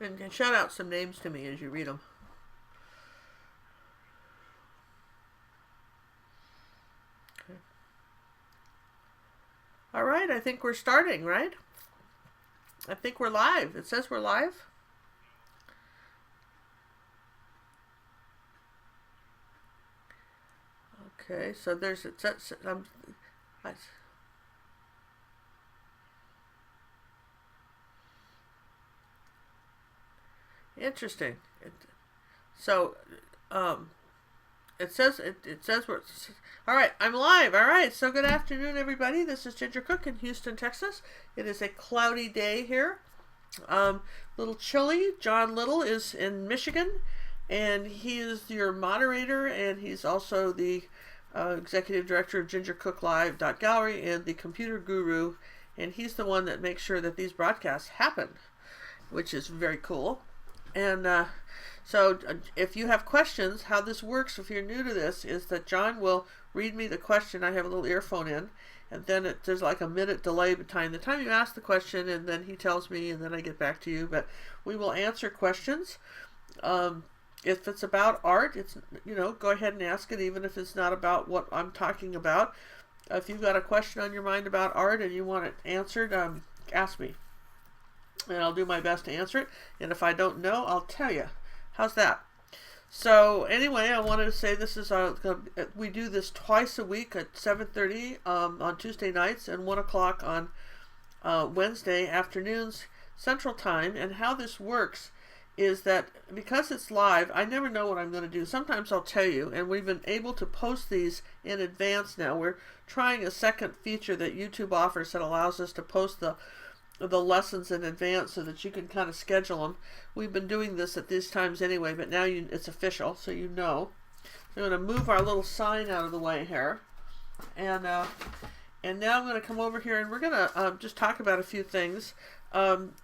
And shout out some names to me as you read them. Okay. All right, I think we're starting, right? I think we're live. It says we're live. Okay, so there's it says interesting. So it says we're all right. I'm live. All right. So good afternoon, everybody. This is Ginger Cook in Houston, Texas. It is a cloudy day here. Little chilly. John Little is in Michigan, and he is your moderator, and he's also the executive director of gingercooklive.gallery and the computer guru, and he's the one that makes sure that these broadcasts happen, which is very cool. And so if you have questions, how this works, if you're new to this, is that John will read me the question. I have a little earphone in, and then there's like a minute delay between the time you ask the question and then he tells me, and then I get back to you. But we will answer questions. If it's about art, it's, go ahead and ask it, even if it's not about what I'm talking about. If you've got a question on your mind about art and you want it answered, ask me, and I'll do my best to answer it. And if I don't know, I'll tell you. How's that? So anyway, I wanted to say this is we do this twice a week at 7:30 on Tuesday nights and 1 o'clock on Wednesday afternoons Central Time. And how this works is that because it's live, I never know what I'm going to do. Sometimes I'll tell you, and we've been able to post these in advance now. We're trying a second feature that YouTube offers that allows us to post the lessons in advance so that you can kind of schedule them. We've been doing this at these times anyway, but now it's official, so you know. I'm going to move our little sign out of the way here. And now I'm going to come over here, and we're going to just talk about a few things.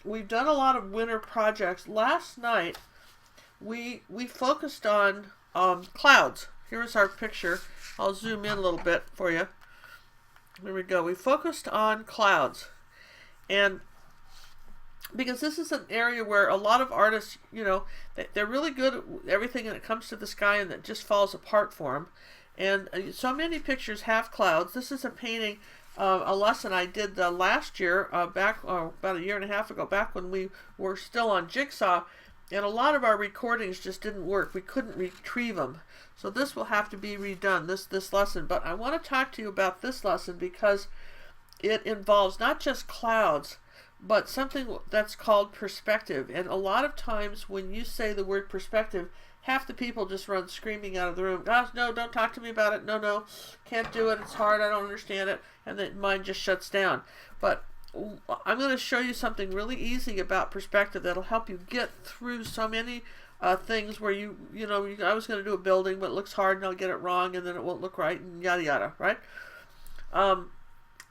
We've done a lot of winter projects. Last night, we focused on clouds. Here's our picture. I'll zoom in a little bit for you. There we go. We focused on clouds. And because this is an area where a lot of artists, they're really good at everything when it comes to the sky, and that just falls apart for them. And so many pictures have clouds. This is a painting, a lesson I did last year, back about a year and a half ago, back when we were still on Jigsaw, and a lot of our recordings just didn't work. We couldn't retrieve them. So this will have to be redone, this lesson. But I want to talk to you about this lesson because it involves not just clouds, but something that's called perspective. And a lot of times when you say the word perspective, half the people just run screaming out of the room. Gosh, no, don't talk to me about it. No, can't do it. It's hard. I don't understand it. And then mind just shuts down. But I'm going to show you something really easy about perspective that'll help you get through so many things where I was going to do a building, but it looks hard and I'll get it wrong and then it won't look right and yada yada, right? And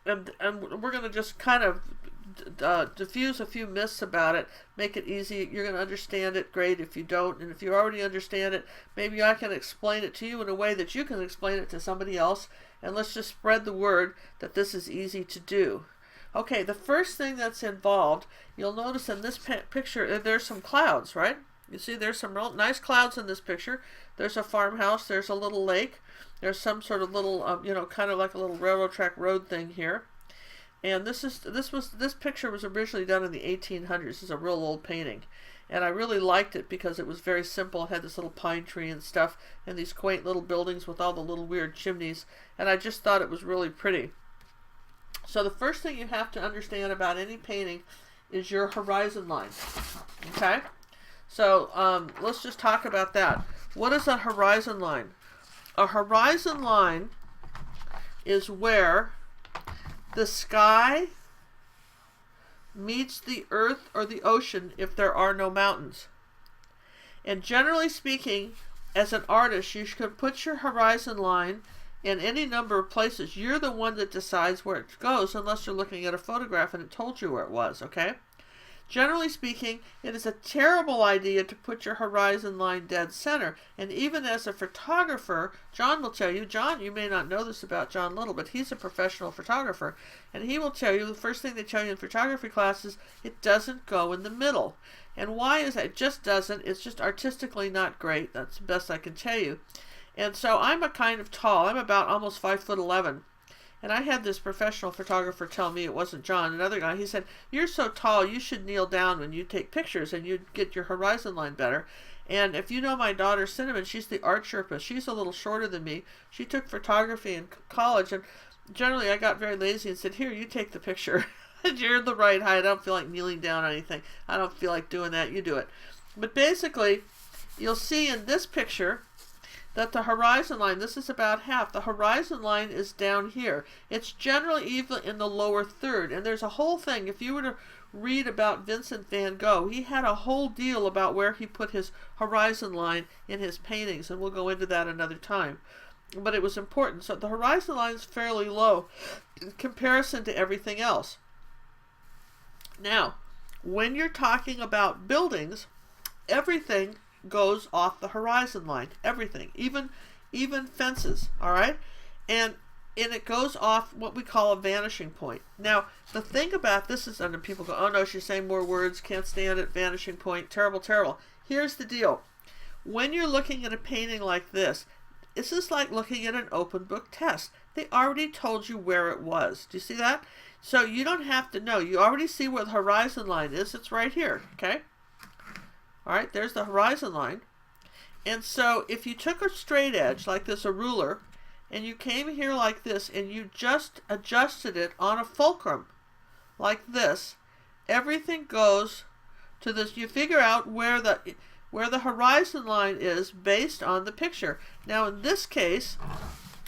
we're going to just kind of diffuse a few myths about it, make it easy. You're going to understand it great if you don't, and if you already understand it, maybe I can explain it to you in a way that you can explain it to somebody else, and let's just spread the word that this is easy to do. Okay, the first thing that's involved, you'll notice in this picture, there's some clouds, right? You see there's some real nice clouds in this picture. There's a farmhouse, there's a little lake, there's some sort of little, kind of like a little railroad track road thing here. And this picture was originally done in the 1800s. This is a real old painting. And I really liked it because it was very simple. It had this little pine tree and stuff, and these quaint little buildings with all the little weird chimneys. And I just thought it was really pretty. So the first thing you have to understand about any painting is your horizon line. Okay? So let's just talk about that. What is a horizon line? A horizon line is where the sky meets the earth or the ocean if there are no mountains. And generally speaking, as an artist, you should put your horizon line in any number of places. You're the one that decides where it goes unless you're looking at a photograph and it told you where it was, okay? Generally speaking, it is a terrible idea to put your horizon line dead center. And even as a photographer, John will tell you, John, you may not know this about John Little, but he's a professional photographer. And he will tell you, the first thing they tell you in photography classes, it doesn't go in the middle. And why is that? It just doesn't. It's just artistically not great. That's the best I can tell you. And so I'm a kind of tall. I'm about almost 5'11". And I had this professional photographer tell me, it wasn't John, another guy, he said, you're so tall, you should kneel down when you take pictures and you'd get your horizon line better. And if you know my daughter Cinnamon, she's the art Sherpa. She's a little shorter than me. She took photography in college, and generally I got very lazy and said, here, you take the picture. You're the right height. I don't feel like kneeling down or anything. I don't feel like doing that. You do it. But basically, you'll see in this picture that the horizon line, this is about half, the horizon line is down here. It's generally even in the lower third. And there's a whole thing, if you were to read about Vincent van Gogh, he had a whole deal about where he put his horizon line in his paintings, and we'll go into that another time. But it was important. So the horizon line is fairly low in comparison to everything else. Now, when you're talking about buildings, everything goes off the horizon line. Everything, even fences, all right? And it goes off what we call a vanishing point. Now, the thing about this is, and people go, oh no, she's saying more words, can't stand it, vanishing point, terrible, terrible. Here's the deal. When you're looking at a painting like this is like looking at an open book test. They already told you where it was. Do you see that? So you don't have to know. You already see where the horizon line is. It's right here, okay? All right, there's the horizon line. And so if you took a straight edge like this, a ruler, and you came here like this, and you just adjusted it on a fulcrum like this, everything goes to this. You figure out where the horizon line is based on the picture. Now in this case,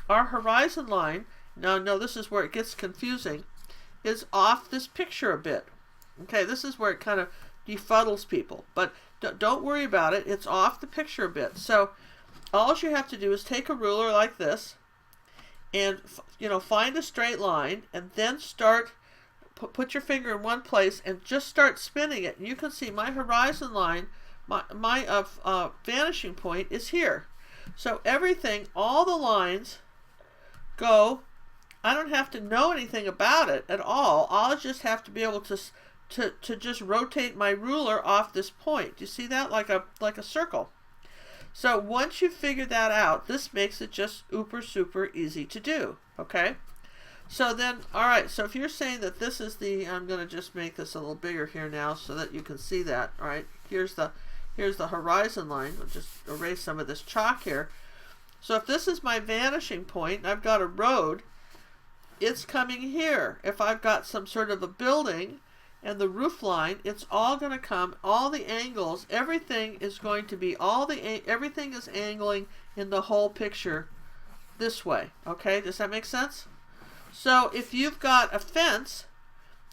our horizon line, no, this is where it gets confusing, is off this picture a bit. Okay, this is where it kind of befuddles people. But don't worry about it. It's off the picture a bit. So all you have to do is take a ruler like this and find a straight line, and then start put your finger in one place and just start spinning it. And you can see my horizon line, my vanishing point is here. So everything, all the lines go. I don't have to know anything about it at all. I'll just have to be able to just rotate my ruler off this point. Do you see that? Like a circle. So once you figure that out, this makes it just super easy to do. Okay? So then, all right, so if you're saying that this is I'm going to just make this a little bigger here now so that you can see that. All right, here's the horizon line. We'll just erase some of this chalk here. So if this is my vanishing point, and I've got a road, it's coming here. If I've got some sort of a building and the roof line, it's all going to come, all the angles, everything is going to be, everything is angling in the whole picture this way. Okay, does that make sense? So if you've got a fence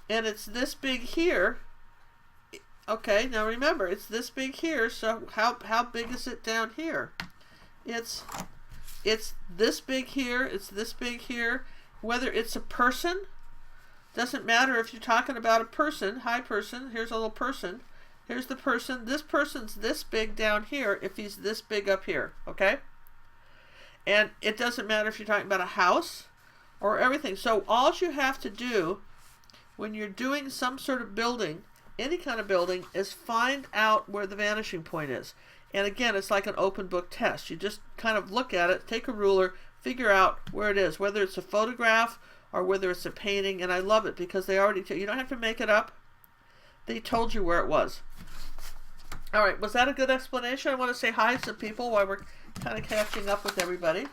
and it's this big here, okay, now remember, it's this big here, so how big is it down here? It's this big here, it's this big here. Whether it's a person, doesn't matter if you're talking about a person. Hi person, here's a little person. Here's the person. This person's this big down here if he's this big up here, okay? And it doesn't matter if you're talking about a house or everything. So all you have to do when you're doing some sort of building, any kind of building, is find out where the vanishing point is. And again, it's like an open book test. You just kind of look at it, take a ruler, figure out where it is, whether it's a photograph or whether it's a painting. And I love it because they already you don't have to make it up. They told you where it was. All right, was that a good explanation? I want to say hi to some people while we're kind of catching up with everybody.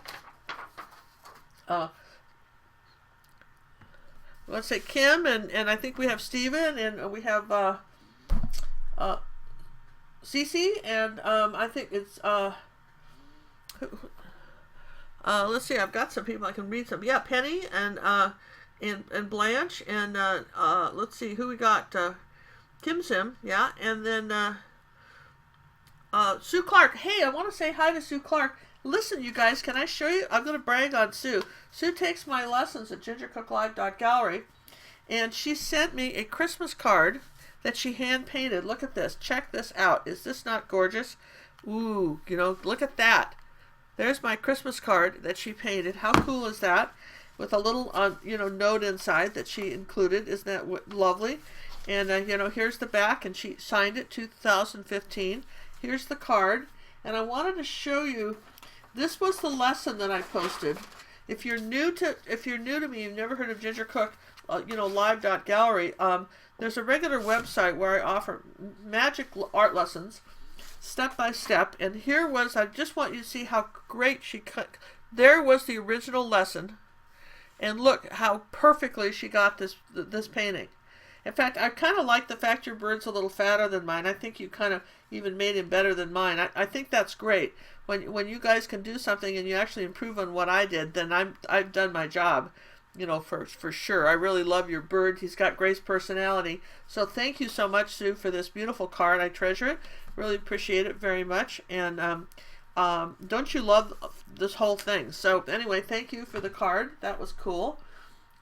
Let's say Kim, and I think we have Steven, and we have Cece, and I think it's let's see, I've got some people I can read some. Yeah, Penny and Blanche, and let's see who we got. Kim Sim, yeah, and then Sue Clark. Hey, I want to say hi to Sue Clark. Listen, you guys, can I show you? I'm going to brag on Sue. Sue takes my lessons at gingercooklive.gallery, and she sent me a Christmas card that she hand painted. Look at this. Check this out. Is this not gorgeous? Ooh, you know, look at that. There's my Christmas card that she painted. How cool is that? With a little, you know, note inside that she included. Isn't that lovely? And, you know, here's the back, and she signed it 2015. Here's the card. And I wanted to show you, this was the lesson that I posted. If you're new to me, you've never heard of Ginger Cook, you know, live.gallery, there's a regular website where I offer magic art lessons, step by step. And here was, I just want you to see how great she cut. There was the original lesson. And look how perfectly she got this painting. In fact, I kind of like the fact your bird's a little fatter than mine. I think you kind of even made him better than mine. I think that's great. When you guys can do something and you actually improve on what I did, then I've done my job, you know, for sure. I really love your bird. He's got great personality. So thank you so much, Sue, for this beautiful card. I treasure it. Really appreciate it very much. And don't you love this whole thing? So anyway, thank you for the card. That was cool.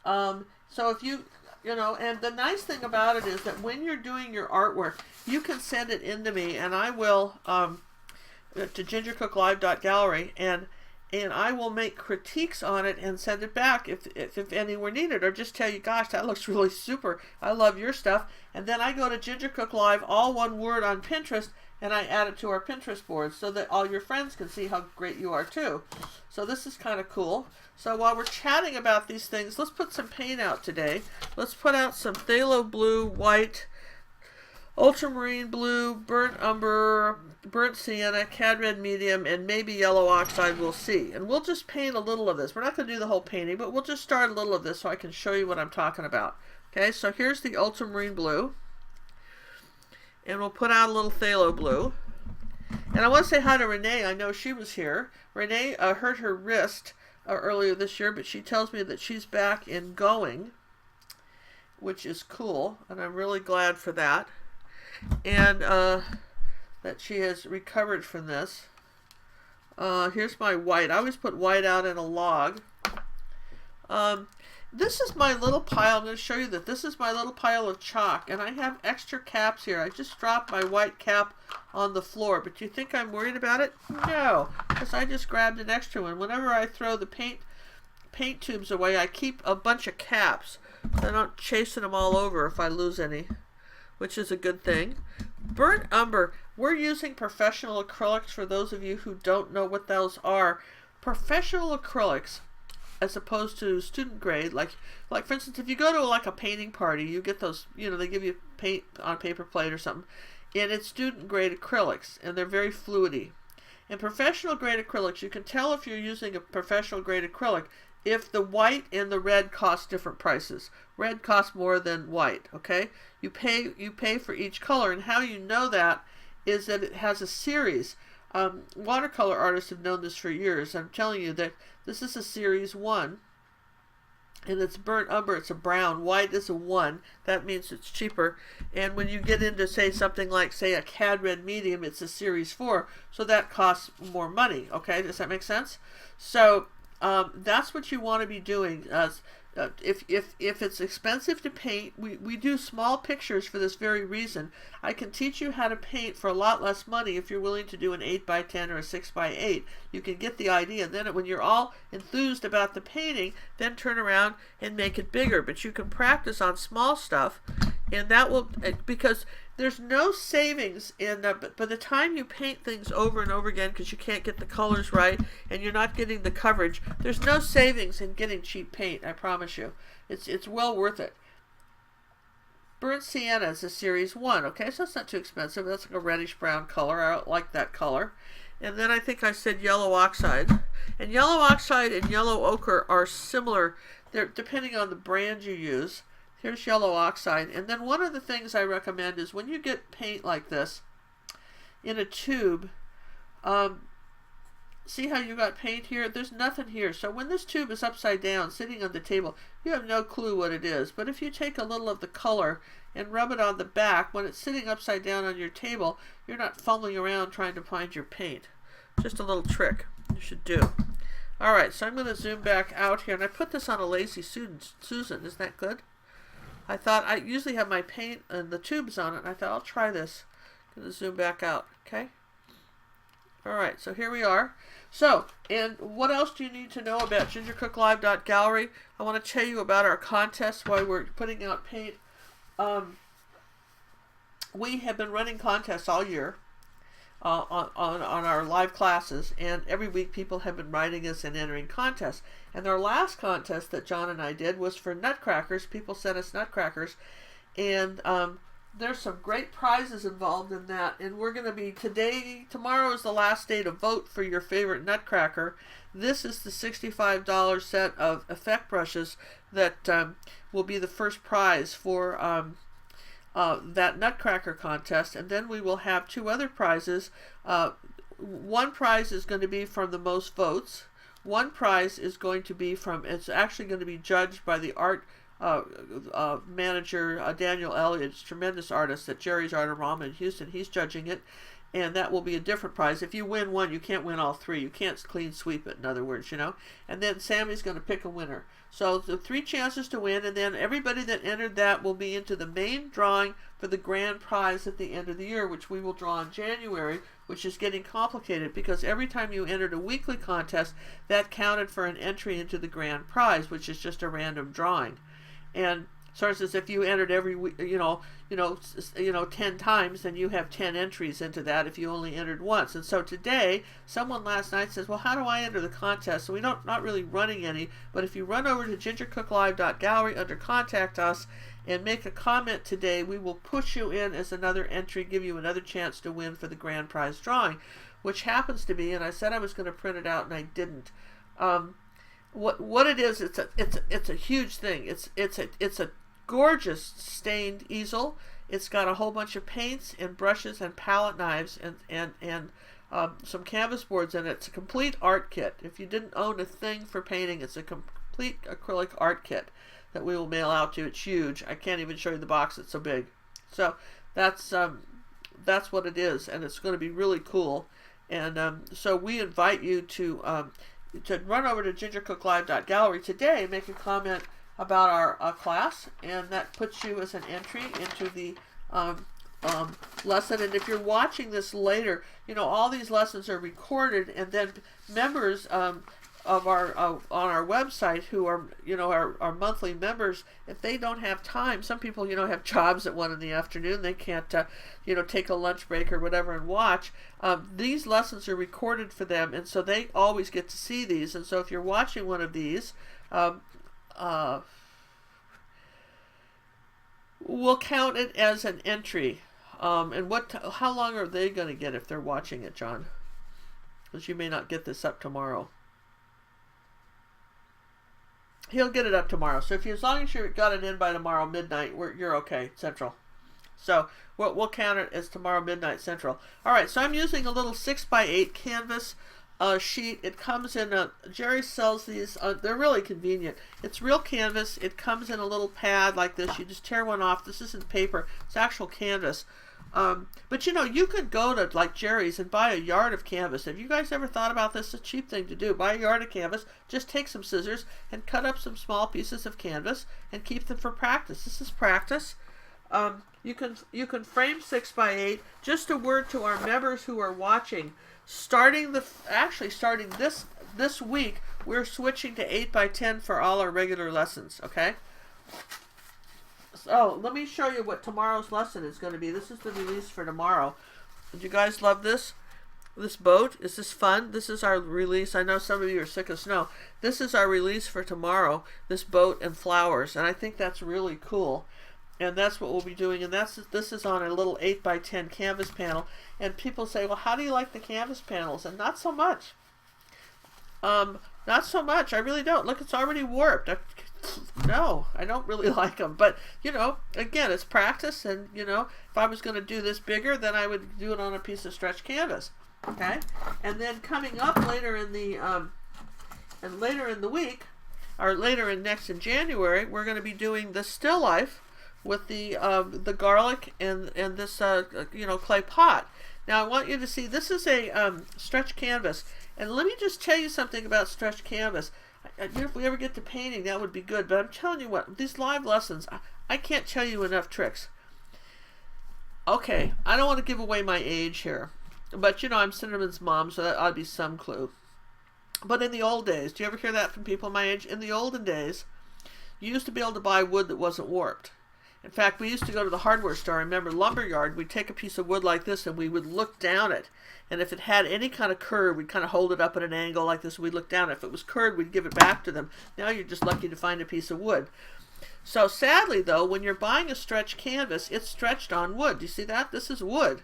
So if you know, and the nice thing about it is that when you're doing your artwork, you can send it in to me, and I will to gingercooklive.gallery, and I will make critiques on it and send it back if any were needed, or just tell you, gosh, that looks really super. I love your stuff. And then I go to Ginger Cook Live, all one word, on Pinterest, and I add it to our Pinterest board so that all your friends can see how great you are too. So this is kind of cool. So while we're chatting about these things, let's put some paint out today. Let's put out some phthalo blue, white, ultramarine blue, burnt umber, burnt sienna, cad red medium, and maybe yellow oxide. We'll see. And we'll just paint a little of this. We're not going to do the whole painting, but we'll just start a little of this so I can show you what I'm talking about. Okay, so here's the ultramarine blue. And we'll put out a little phthalo blue. And I want to say hi to Renee. I know she was here. Renee hurt her wrist earlier this year, but she tells me that she's back and going, which is cool, and I'm really glad for that. And that she has recovered from this. Here's my white. I always put white out in a log. This is my little pile. I'm going to show you that this is my little pile of chalk, and I have extra caps here. I just dropped my white cap on the floor, but you think I'm worried about it? No, because I just grabbed an extra one. Whenever I throw the paint tubes away, I keep a bunch of caps. So I'm not chasing them all over if I lose any, which is a good thing. Burnt umber. We're using professional acrylics for those of you who don't know what those are. Professional acrylics, as opposed to student grade, like for instance, if you go to like a painting party, you get those, you know, they give you paint on a paper plate or something, and it's student grade acrylics, and they're very fluidy. And professional grade acrylics, you can tell if you're using a professional grade acrylic if the white and the red cost different prices. Red costs more than white, okay? You pay for each color, and how you know that is that it has a series. Watercolor artists have known this for years. I'm telling you that this is a series 1, and it's burnt umber. It's a brown. White is a 1. That means it's cheaper. And when you get into, say, something like, say, a cad red medium, it's a series 4, so that costs more money. Okay, does that make sense? So that's what you want to be doing. If it's expensive to paint, we do small pictures for this very reason. I can teach you how to paint for a lot less money if you're willing to do an 8x10 or a 6x8. You can get the idea. Then when you're all enthused about the painting, then turn around and make it bigger. But you can practice on small stuff, and that will, because there's no savings in by the time you paint things over and over again, because you can't get the colors right and you're not getting the coverage, there's no savings in getting cheap paint, I promise you. It's well worth it. Burnt sienna is a series 1, okay, so it's not too expensive. That's like a reddish brown color. I don't like that color. And then I think I said yellow oxide. And yellow oxide and yellow ochre are similar. They're depending on the brand you use. Here's yellow oxide. And then one of the things I recommend is when you get paint like this in a tube, see how you got paint here? There's nothing here. So when this tube is upside down, sitting on the table, you have no clue what it is. But if you take a little of the color and rub it on the back, when it's sitting upside down on your table, you're not fumbling around trying to find your paint. Just a little trick you should do. All right, so I'm going to zoom back out here. And I put this on a Lazy Susan. Isn't that good? I thought I usually have my paint and the tubes on it, and I thought I'll try this. I'm going to zoom back out, okay? All right, so here we are. So, and what else do you need to know about gingercooklive.gallery? I want to tell you about our contest while we're putting out paint. We have been running contests all year on our live classes, and every week people have been writing us and entering contests. And our last contest that John and I did was for nutcrackers. People sent us nutcrackers, and there's some great prizes involved in that. And we're going to be tomorrow is the last day to vote for your favorite nutcracker. This is the $65 set of effect brushes that will be the first prize for that nutcracker contest. And then we will have two other prizes. One prize is going to be from the most votes. One prize is going to be from, it's actually going to be judged by the art manager, Daniel Elliott, tremendous artist at Jerry's Artarama in Houston. He's judging it, and that will be a different prize. If you win one, you can't win all three. You can't clean sweep it, in other words, you know. And then Sammy's going to pick a winner. So the 3 chances to win, and then everybody that entered that will be into the main drawing for the grand prize at the end of the year, which we will draw in January, which is getting complicated because every time you entered a weekly contest, that counted for an entry into the grand prize, which is just a random drawing. And so it says if you entered every week, 10 times, then you have 10 entries into that if you only entered once. And so today, someone last night says, well, how do I enter the contest? So not really running any, but if you run over to gingercooklive.gallery under Contact Us and make a comment today, we will push you in as another entry, give you another chance to win for the grand prize drawing, which happens to be, and I said I was going to print it out and I didn't. What it is, it's a huge thing. It's a gorgeous stained easel. It's got a whole bunch of paints and brushes and palette knives and some canvas boards in it. It's a complete art kit. If you didn't own a thing for painting, it's a complete acrylic art kit that we will mail out to you. It's huge. I can't even show you the box. It's so big. So that's what it is, and it's going to be really cool. And so we invite you to run over to gingercooklive.gallery today, make a comment about our class, and that puts you as an entry into the lesson. And if you're watching this later, all these lessons are recorded, and then members of our on our website who are our monthly members, if they don't have time, some people have jobs at 1 in the afternoon, they can't take a lunch break or whatever and watch. These lessons are recorded for them, and so they always get to see these. And so if you're watching one of these, we'll count it as an entry. And how long are they going to get if they're watching it, John? Because you may not get this up tomorrow. He'll get it up tomorrow. So as long as you got it in by tomorrow midnight, you're okay, Central. So we'll count it as tomorrow midnight Central. All right, so I'm using a little 6x8 canvas sheet. It comes in Jerry sells these. They're really convenient. It's real canvas. It comes in a little pad like this. You just tear one off. This isn't paper. It's actual canvas. But you could go to like Jerry's and buy a yard of canvas. Have you guys ever thought about this? It's a cheap thing to do. Buy a yard of canvas, just take some scissors and cut up some small pieces of canvas and keep them for practice. This is practice. You can frame 6x8. Just a word to our members who are watching. Starting this week, we're switching to 8x10 for all our regular lessons. Okay. So let me show you what tomorrow's lesson is going to be. This is the release for tomorrow. Did you guys love this? This boat? Is this fun? This is our release. I know some of you are sick of snow. This is our release for tomorrow, this boat and flowers. And I think that's really cool. And that's what we'll be doing. And this is on a little 8x10 canvas panel. And people say, well, how do you like the canvas panels? And not so much. Not so much. I really don't. Look, it's already warped. No, I don't really like them. But, again, it's practice. And, if I was going to do this bigger, then I would do it on a piece of stretch canvas. Okay? And then coming up later in the week, or later in January, we're going to be doing the still life with the garlic and this, clay pot. Now, I want you to see, this is a stretch canvas. And let me just tell you something about stretch canvas. If we ever get to painting, that would be good. But I'm telling you what, these live lessons, I can't tell you enough tricks. Okay, I don't want to give away my age here, but you know, I'm Cinnamon's mom, so that ought to be some clue. But in the old days, do you ever hear that from people my age? In the olden days, you used to be able to buy wood that wasn't warped. In fact, we used to go to the hardware store. I remember lumberyard, we'd take a piece of wood like this and we would look down it. And if it had any kind of curve, we'd kind of hold it up at an angle like this. We'd look down. If it was curved, we'd give it back to them. Now you're just lucky to find a piece of wood. So sadly, though, when you're buying a stretched canvas, it's stretched on wood. Do you see that? This is wood.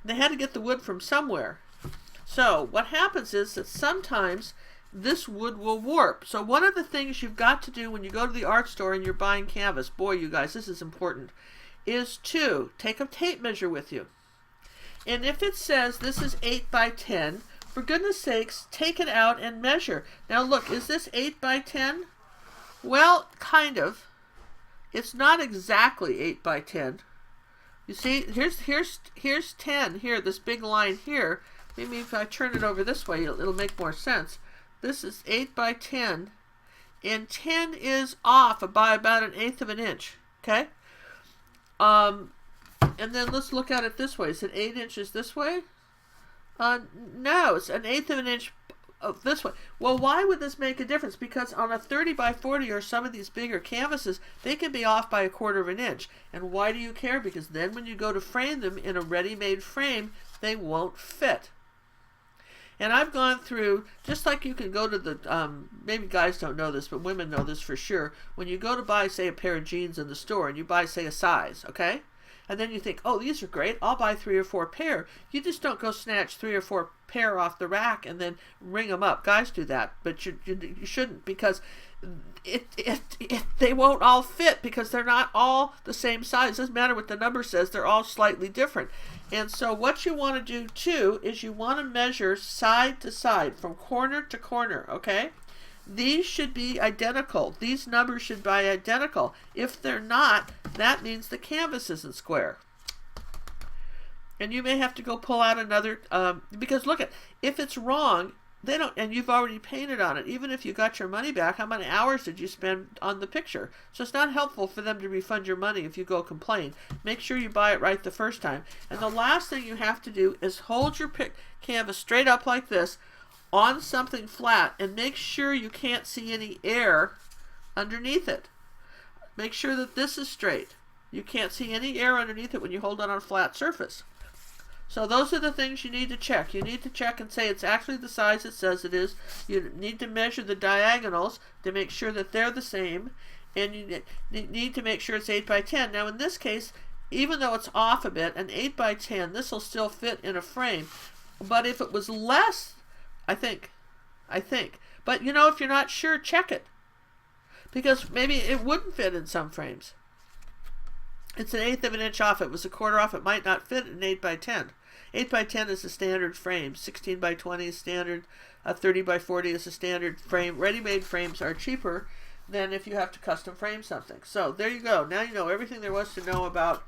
And they had to get the wood from somewhere. So what happens is that sometimes this wood will warp. So one of the things you've got to do when you go to the art store and you're buying canvas, boy, you guys, this is important, is to take a tape measure with you. And if it says this is 8 by 10, for goodness sakes, take it out and measure. Now look, is this 8 by 10? Well, kind of. It's not exactly 8 by 10. You see, here's 10 here, this big line here. Maybe if I turn it over this way, it'll make more sense. This is 8 by 10, and 10 is off by about 1/8 of an inch, okay? And then let's look at it this way. Is it 8 inches this way? No, it's 1/8 of an inch this way. Well, why would this make a difference? Because on a 30 by 40 or some of these bigger canvases, they can be off by 1/4 of an inch. And why do you care? Because then when you go to frame them in a ready-made frame, they won't fit. And I've gone through, just like you can go to the, maybe guys don't know this, but women know this for sure. When you go to buy, say, a pair of jeans in the store, and you buy, say, a size, okay? And then you think, oh, these are great, I'll buy 3 or 4 pair. You just don't go snatch 3 or 4 pair off the rack and then ring them up. Guys do that, but you shouldn't, because they won't all fit, because they're not all the same size. Doesn't matter what the number says, they're all slightly different. And so what you want to do too is you want to measure side to side, from corner to corner, okay? These should be identical. These numbers should be identical. If they're not, that means the canvas isn't square. And you may have to go pull out another, because look, if it's wrong, they don't, and you've already painted on it. Even if you got your money back, how many hours did you spend on the picture? So it's not helpful for them to refund your money if you go complain. Make sure you buy it right the first time. And the last thing you have to do is hold your canvas straight up like this on something flat, and make sure you can't see any air underneath it. Make sure that this is straight. You can't see any air underneath it when you hold it on a flat surface. So those are the things you need to check. You need to check and say it's actually the size it says it is. You need to measure the diagonals to make sure that they're the same. And you need to make sure it's 8 by 10. Now in this case, even though it's off a bit, an 8 by 10, this will still fit in a frame. But if it was less, I think. But you know, if you're not sure, check it. Because maybe it wouldn't fit in some frames. It's 1/8 of an inch off. If it was 1/4 off, it might not fit in 8 by 10. 8 by 10 is the standard frame. 16 by 20 is standard. 30 by 40 is the standard frame. Ready-made frames are cheaper than if you have to custom frame something. So there you go. Now you know everything there was to know about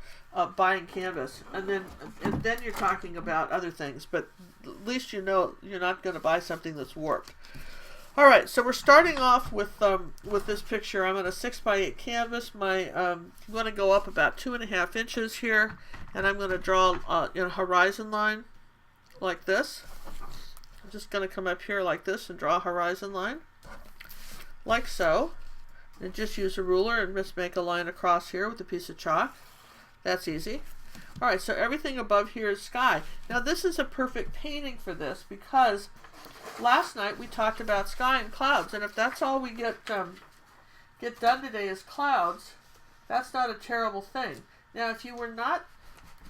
buying canvas. And then you're talking about other things. But at least you know you're not going to buy something that's warped. All right, so we're starting off with this picture. I'm on a 6 by 8 canvas. I'm going to go up about 2.5 inches here, and I'm going to draw a horizon line like this. I'm just going to come up here like this and draw a horizon line, like so. And just use a ruler and just make a line across here with a piece of chalk. That's easy. All right, so everything above here is sky. Now this is a perfect painting for this, because last night we talked about sky and clouds, and if that's all we get done today is clouds, that's not a terrible thing. Now if you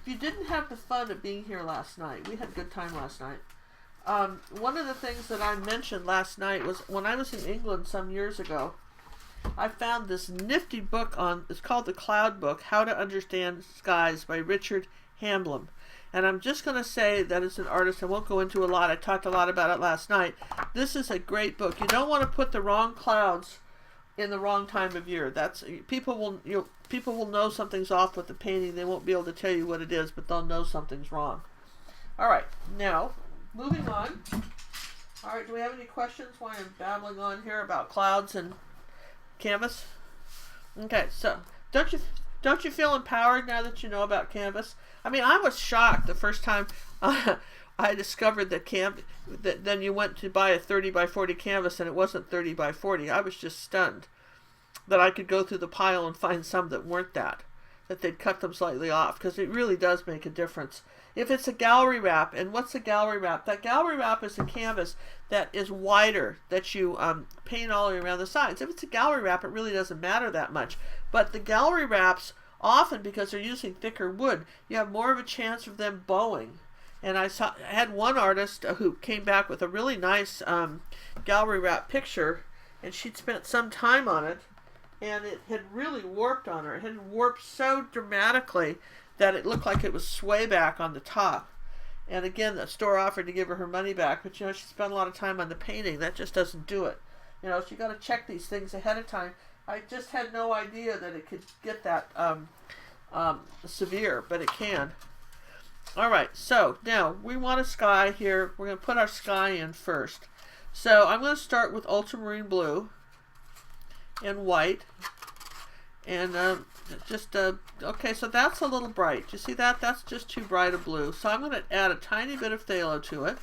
didn't have the fun of being here last night, we had a good time last night. One of the things that I mentioned last night was when I was in England some years ago, I found this nifty book it's called The Cloud Book, How to Understand Skies by Richard Hamblin. And I'm just going to say that as an artist, I won't go into a lot. I talked a lot about it last night. This is a great book. You don't want to put the wrong clouds in the wrong time of year. People will know something's off with the painting. They won't be able to tell you what it is, but they'll know something's wrong. All right, now moving on. All right, do we have any questions while I'm babbling on here about clouds and canvas? Okay, so don't you feel empowered now that you know about canvas? I mean, I was shocked the first time I discovered that then you went to buy a 30 by 40 canvas and it wasn't 30 by 40. I was just stunned that I could go through the pile and find some that weren't that they'd cut them slightly off, because it really does make a difference. If it's a gallery wrap, and what's a gallery wrap? That gallery wrap is a canvas that is wider, that you paint all the way around the sides. If it's a gallery wrap, it really doesn't matter that much. But the gallery wraps, often because they're using thicker wood, you have more of a chance of them bowing. And I had one artist who came back with a really nice gallery wrap picture, and she'd spent some time on it, and it had really warped on her. It had warped so dramatically that it looked like it was sway back on the top. And again, the store offered to give her money back, but she spent a lot of time on the painting. That just doesn't do it. So you got to check these things ahead of time. I just had no idea that it could get that severe, but it can. All right, so now we want a sky here. We're going to put our sky in first. So I'm going to start with ultramarine blue and white, and okay, so that's a little bright. You see that? That's just too bright a blue. So I'm going to add a tiny bit of phthalo to it.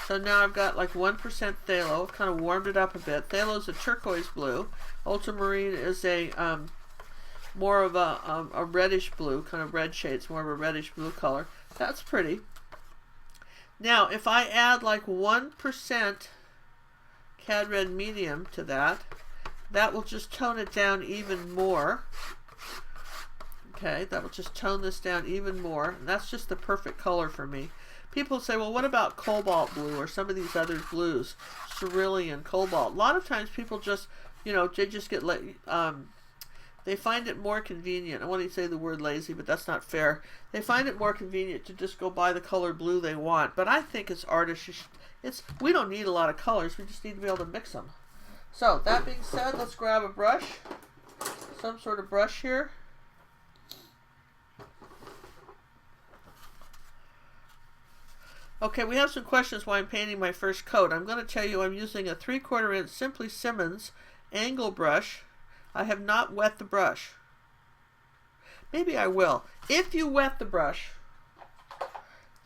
So now I've got like 1% phthalo. I've kind of warmed it up a bit. Phthalo is a turquoise blue. Ultramarine is a more of a reddish blue, kind of red shades, more of a reddish blue color. That's pretty. Now, if I add like 1% Cad Red Medium to that, that will just tone it down even more. Okay, that will just tone this down even more. And that's just the perfect color for me. People say, well, what about cobalt blue or some of these other blues? Cerulean, cobalt. A lot of times people just, they just get, they find it more convenient. I want to say the word lazy, but that's not fair. They find it more convenient to just go buy the color blue they want. But I think it's artists. We don't need a lot of colors. We just need to be able to mix them. So, that being said, let's grab a brush, some sort of brush here. Okay, we have some questions while I'm painting my first coat. I'm going to tell you I'm using a 3/4 inch Simply Simmons angle brush. I have not wet the brush. Maybe I will. If you wet the brush,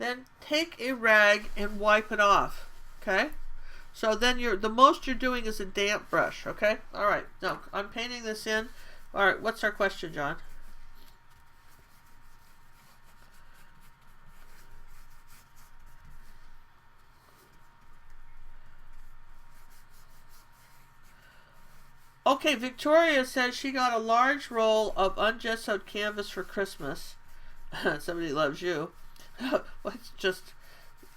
then take a rag and wipe it off, okay? So then the most you're doing is a damp brush, okay? All right, now I'm painting this in. All right, what's our question, John? Okay, Victoria says she got a large roll of ungessoed canvas for Christmas. Somebody loves you. Well, it's just...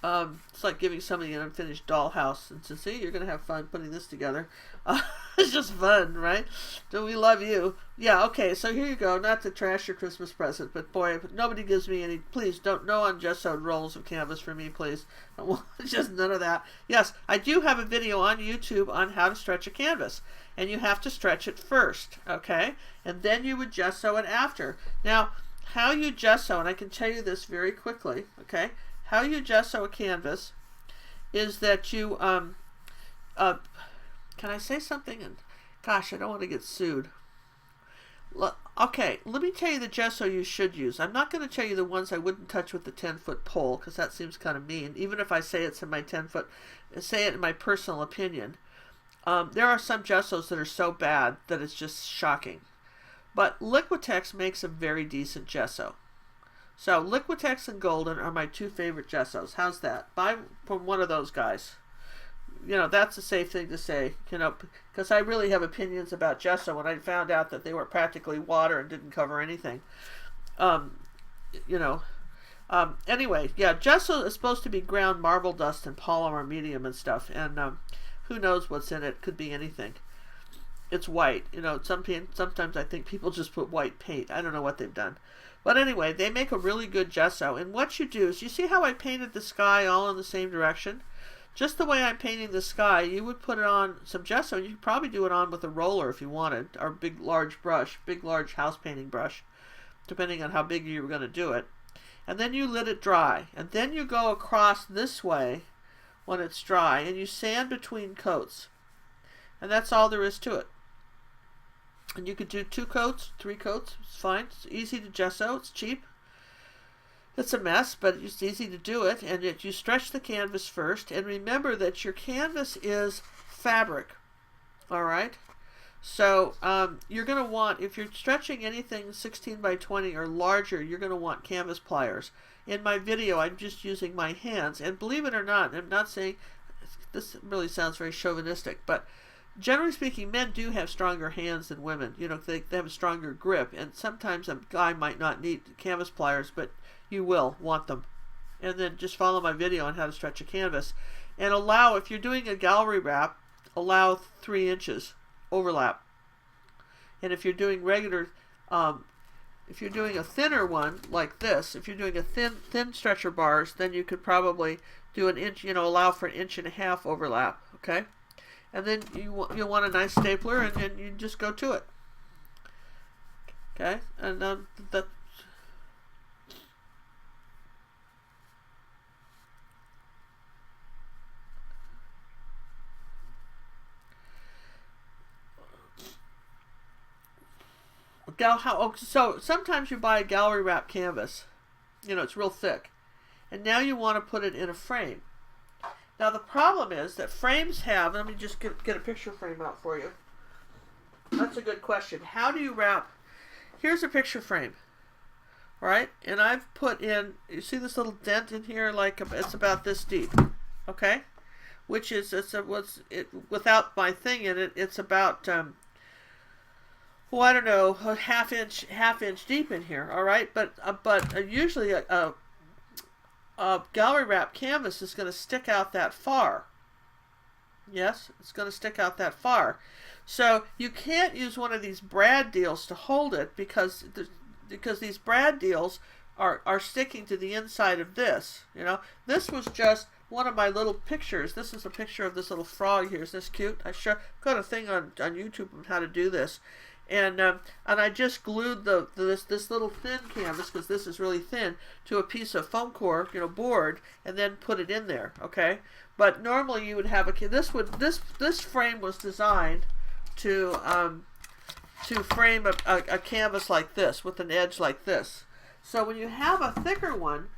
it's like giving somebody an unfinished dollhouse and to see you're going to have fun putting this together. It's just fun, right? So we love you. Yeah, okay, so here you go. Not to trash your Christmas present, but boy, nobody gives me any. Please don't, no ungessoed rolls of canvas for me, please. Just none of that. Yes, I do have a video on YouTube on how to stretch a canvas, and you have to stretch it first, okay? And then you would gesso it after. Now, how you gesso, and I can tell you this very quickly, okay? How you gesso a canvas is that you, can I say something? And gosh, I don't want to get sued. Okay, let me tell you the gesso you should use. I'm not going to tell you the ones I wouldn't touch with the 10-foot pole, because that seems kind of mean. Even if I say it's in my 10-foot, say it in my personal opinion. There are some gessos that are so bad that it's just shocking. But Liquitex makes a very decent gesso. So Liquitex and Golden are my two favorite gessos. How's that? Buy from one of those guys. That's a safe thing to say, because I really have opinions about gesso when I found out that they were practically water and didn't cover anything. Anyway, yeah, gesso is supposed to be ground marble dust and polymer medium and stuff, and who knows what's in it? Could be anything. It's white. Sometimes I think people just put white paint. I don't know what they've done. But anyway, they make a really good gesso. And what you do is, you see how I painted the sky all in the same direction? Just the way I'm painting the sky, you would put it on some gesso. You could probably do it on with a roller if you wanted, or big large brush, big large house painting brush, depending on how big you were going to do it. And then you let it dry. And then you go across this way when it's dry, and you sand between coats. And that's all there is to it. And you could do 2 coats, 3 coats. It's fine. It's easy to gesso. It's cheap. It's a mess, but it's easy to do it. And you stretch the canvas first. And remember that your canvas is fabric. All right? So you're going to want, if you're stretching anything 16 by 20 or larger, you're going to want canvas pliers. In my video, I'm just using my hands. And believe it or not, I'm not saying, this really sounds very chauvinistic, but generally speaking, men do have stronger hands than women. You know, they have a stronger grip. And sometimes a guy might not need canvas pliers, but you will want them. And then just follow my video on how to stretch a canvas. And allow, if you're doing a gallery wrap, allow 3 inches overlap. And if you're doing regular, if you're doing a thinner one like this, if you're doing a thin stretcher bars, then you could probably do an inch, allow for 1.5 inch overlap, okay? And then you'll want a nice stapler, and then you just go to it, okay? And that. So sometimes you buy a gallery wrap canvas, it's real thick, and now you want to put it in a frame. Now the problem is that frames have, let me just get a picture frame out for you. That's a good question. How do you wrap? Here's a picture frame, right? And I've put in, you see this little dent in here, like it's about this deep, okay? Which is, without my thing in it, it's about, well, I don't know, a half inch deep in here, all right? But usually a gallery wrap canvas is going to stick out that far. Yes, it's going to stick out that far. So you can't use one of these brad deals to hold it because these brad deals are sticking to the inside of this. This was just one of my little pictures. This is a picture of this little frog here. Isn't this cute? I got a thing on YouTube on how to do this. And I just glued this little thin canvas, because this is really thin, to a piece of foam core, board, and then put it in there. Okay, but normally you would have this frame was designed to frame a canvas like this with an edge like this. So when you have a thicker one,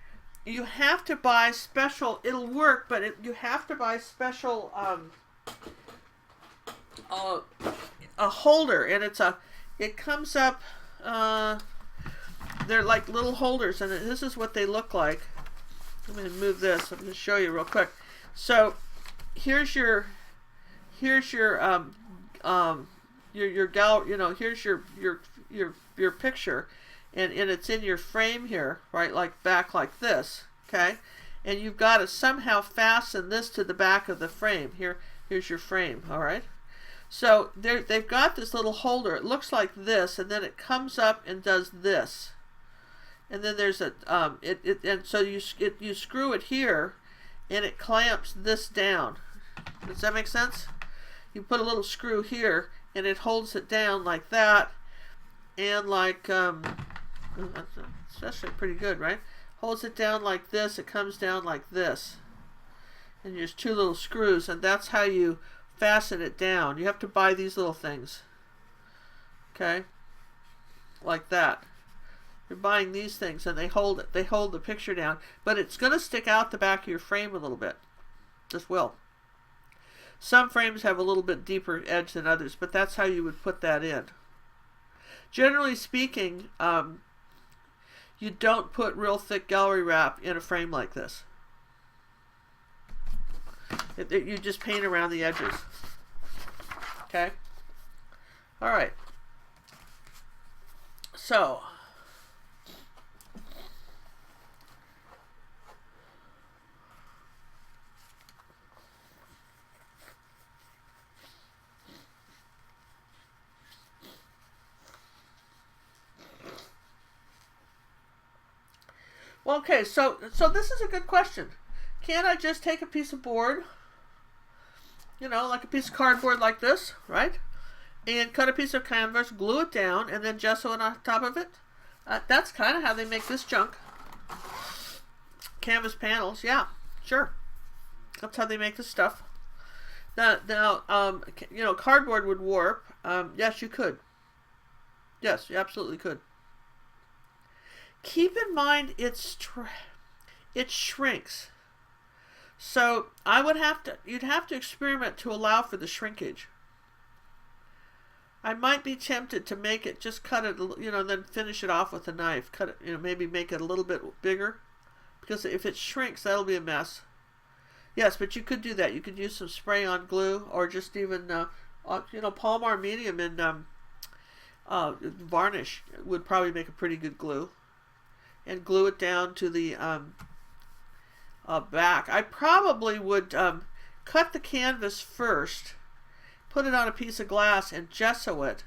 you have to buy special. It'll work, but you have to buy special. A holder, and it comes up, they're like little holders, and this is what they look like. I'm going to move this. I'm going to show you real quick. So here's your here's your picture, and it's in your frame here, right, like back like this, okay? And you've got to somehow fasten this to the back of the frame. Here's your frame, all right? So they've got this little holder. It looks like this, and then it comes up and does this. And then there's a and so you screw it here, and it clamps this down. Does that make sense? You put a little screw here, and it holds it down like that, and like that's actually pretty good, right? Holds it down like this. It comes down like this, and there's 2 little screws, and that's how you fasten it down. You have to buy these little things, okay, like that. You're buying these things, and they hold it. They hold the picture down, but it's going to stick out the back of your frame a little bit. Just will. Some frames have a little bit deeper edge than others, but that's how you would put that in. Generally speaking, you don't put real thick gallery wrap in a frame like this. You just paint around the edges. Okay? All right. So, well, okay, so this is a good question. Can't I just take a piece of board, like a piece of cardboard like this, right? And cut a piece of canvas, glue it down, and then gesso it on top of it? That's kind of how they make this junk. Canvas panels, yeah, sure. That's how they make this stuff. Now, cardboard would warp. Yes, you could. Yes, you absolutely could. Keep in mind it shrinks. So you'd have to experiment to allow for the shrinkage. I might be tempted to make it, just cut it, then finish it off with a knife. Cut it, maybe make it a little bit bigger. Because if it shrinks, that'll be a mess. Yes, but you could do that. You could use some spray-on glue, or just even, Palmar medium and varnish would probably make a pretty good glue. And glue it down to the back. I probably would cut the canvas first, put it on a piece of glass and gesso it,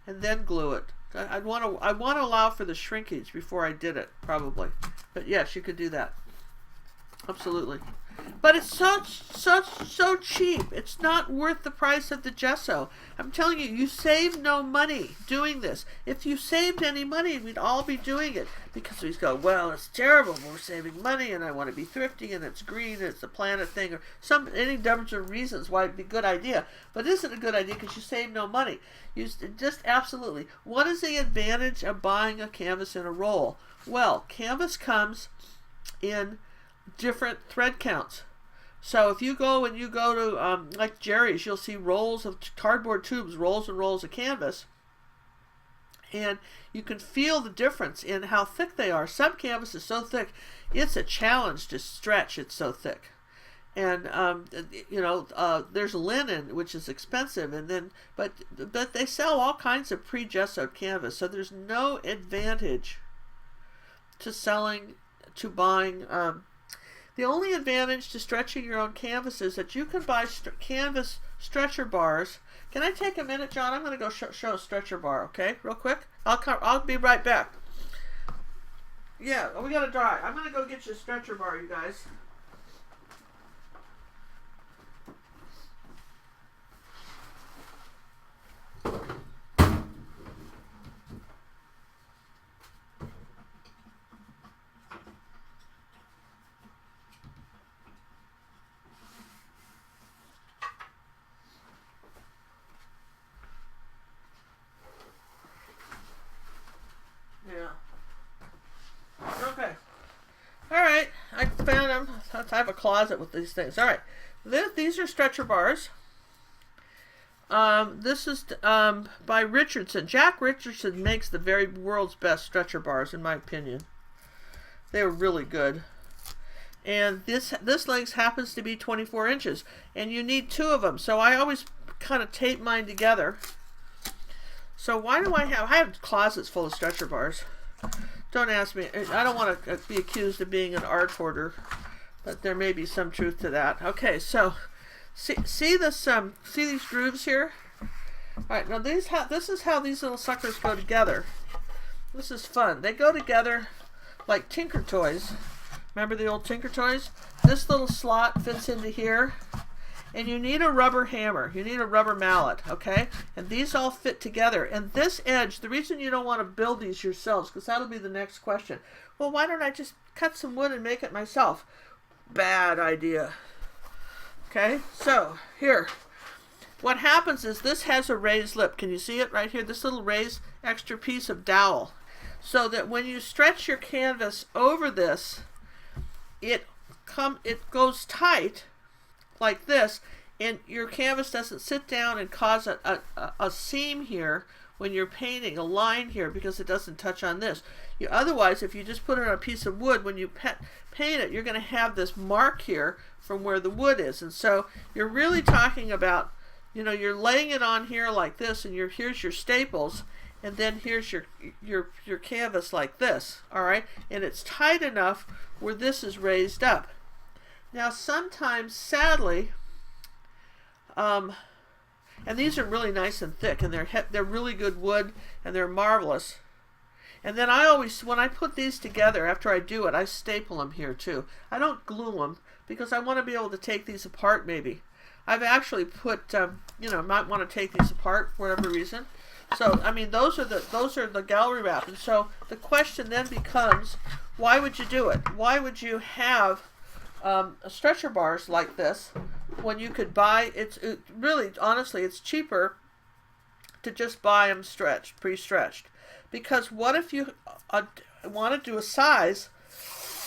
and then glue it. I'd want to allow for the shrinkage before I did it, probably. But yes, you could do that. Absolutely. But it's so cheap. It's not worth the price of the gesso. I'm telling you, you save no money doing this. If you saved any money, we'd all be doing it. Because we go, well, it's terrible, but we're saving money, and I want to be thrifty, and it's green, and it's the planet thing, or any number of reasons why it'd be a good idea. But it isn't a good idea because you save no money. Just absolutely. What is the advantage of buying a canvas in a roll? Well, canvas comes in different thread counts. So if you go to like Jerry's, you'll see rolls of cardboard tubes, rolls and rolls of canvas, and you can feel the difference in how thick they are. Some canvas is so thick it's a challenge to stretch. It's so thick. And there's linen, which is expensive, and then but they sell all kinds of pre-gessoed canvas, so there's no advantage to buying. The only advantage to stretching your own canvas is that you can buy canvas stretcher bars. Can I take a minute, John? I'm going to go show a stretcher bar, okay? Real quick. I'll be right back. Yeah, we got to dry. I'm going to go get you a stretcher bar, you guys. Okay. Alright, I found them. I have a closet with these things. Alright, these are stretcher bars. This is by Richardson. Jack Richardson makes the very world's best stretcher bars, in my opinion. They're really good. And this length happens to be 24 inches. And you need 2 of them. So I always kind of tape mine together. So why do I have closets full of stretcher bars. Don't ask me. I don't want to be accused of being an art hoarder, but there may be some truth to that. Okay, so see this? See these grooves here? All right, now this is how these little suckers go together. This is fun. They go together like Tinker Toys. Remember the old Tinker Toys? This little slot fits into here. And you need a rubber hammer. You need a rubber mallet, okay? And these all fit together. And this edge, the reason you don't want to build these yourselves, because that'll be the next question. Well, why don't I just cut some wood and make it myself? Bad idea. Okay, so here. What happens is this has a raised lip. Can you see it right here? This little raised extra piece of dowel. So that when you stretch your canvas over this, it goes tight like this, and your canvas doesn't sit down and cause a seam here when you're painting, a line here, because it doesn't touch on this. Otherwise, if you just put it on a piece of wood, when you paint it, you're going to have this mark here from where the wood is. And so you're really talking about, you're laying it on here like this, and here's your staples, and then here's your canvas like this, all right? And it's tight enough where this is raised up. Now sometimes, sadly, and these are really nice and thick, and they're really good wood, and they're marvelous. And then I always, when I put these together, after I do it, I staple them here too. I don't glue them because I want to be able to take these apart maybe. I've actually put, might want to take these apart for whatever reason. So, I mean, those are the gallery wrap. And so the question then becomes, why would you do it? Why would you have stretcher bars like this when you could buy, really, honestly, it's cheaper to just buy them stretched, pre-stretched. Because what if you want to do a size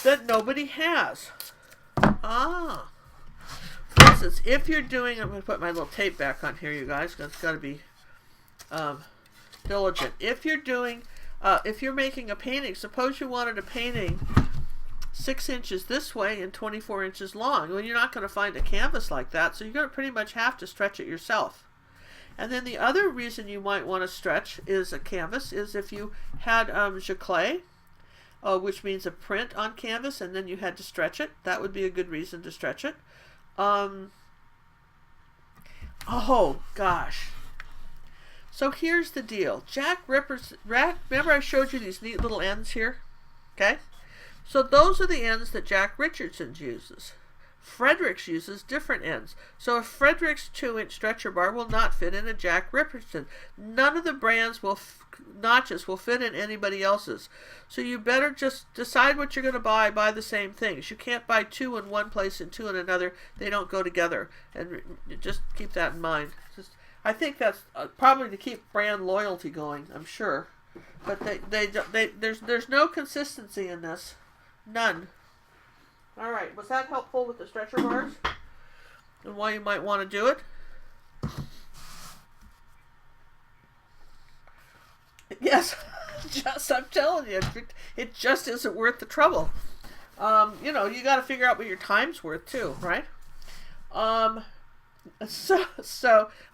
that nobody has? For instance, if you're doing, I'm going to put my little tape back on here, you guys, because it's got to be diligent. If you're doing, if you're making a painting, suppose you wanted a painting 6 inches this way and 24 inches long. Well, you're not going to find a canvas like that, so you're going to pretty much have to stretch it yourself. And then the other reason you might want to stretch is a canvas is if you had giclée, which means a print on canvas, and then you had to stretch it. That would be a good reason to stretch it. Oh gosh. So here's the deal. Jack Ripper's, remember I showed you these neat little ends here? Okay? So those are the ends that Jack Richardson uses. Fredericks uses different ends. So a Fredericks 2-inch stretcher bar will not fit in a Jack Richardson. None of the brands notches will fit in anybody else's. So you better just decide what you're going to buy. Buy the same things. You can't buy 2 in one place and 2 in another. They don't go together. And just keep that in mind. I think that's probably to keep brand loyalty going, I'm sure. But there's no consistency in this. None. All right, was that helpful with the stretcher bars and why you might want to do it? Yes, I'm telling you, it just isn't worth the trouble. You know, you got to figure out what your time's worth too, right? So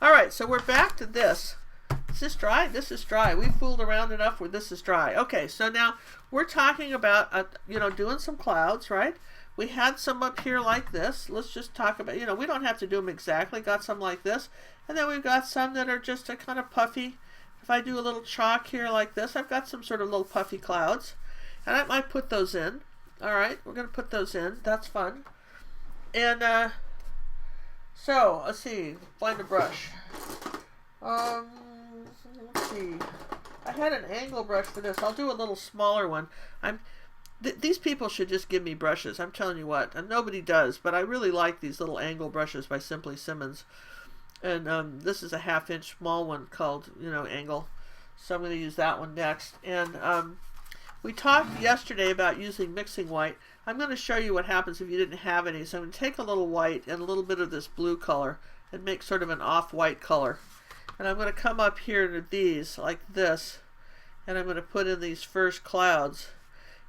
all right, so we're back to this. Is this dry? This is dry. We fooled around enough where this is dry. Okay, so now we're talking about, you know, doing some clouds, right? We had some up here like this. Let's just talk about, you know, we don't have to do them exactly. Got some like this. And then we've got some that are just a kind of puffy. If I do a little chalk here like this, I've got some sort of little puffy clouds. And I might put those in. All right, we're going to put those in. That's fun. And so, let's see. Find a brush. Let's see. I had an angle brush for this. I'll do a little smaller one. These people should just give me brushes. I'm telling you what. And nobody does. But I really like these little angle brushes by Simply Simmons. And this is a 1/2-inch small one called, you know, angle. So I'm going to use that one next. And we talked yesterday about using mixing white. I'm going to show you what happens if you didn't have any. So I'm going to take a little white and a little bit of this blue color and make sort of an off-white color. And I'm going to come up here to these like this. And I'm going to put in these first clouds.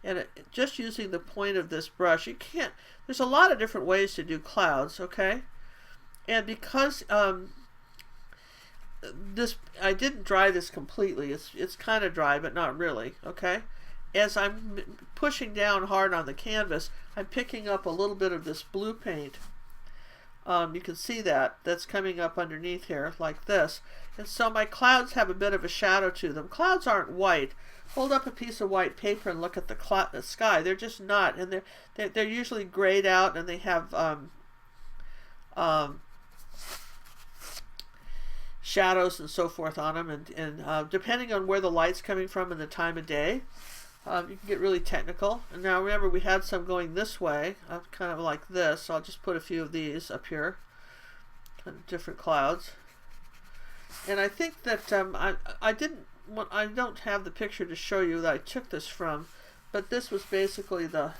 And just using the point of this brush, you can't, there's a lot of different ways to do clouds, okay? And because I didn't dry this completely, it's kind of dry, but not really, okay? As I'm pushing down hard on the canvas, I'm picking up a little bit of this blue paint. You can see that's coming up underneath here like this. And so my clouds have a bit of a shadow to them. Clouds aren't white. Hold up a piece of white paper and look at the sky. They're just not, and they're usually grayed out, and they have shadows and so forth on them. And depending on where the light's coming from and the time of day, you can get really technical. And now remember, we had some going this way, kind of like this. So I'll just put a few of these up here, kind of different clouds. And I think that I don't have the picture to show you that I took this from, but this was basically the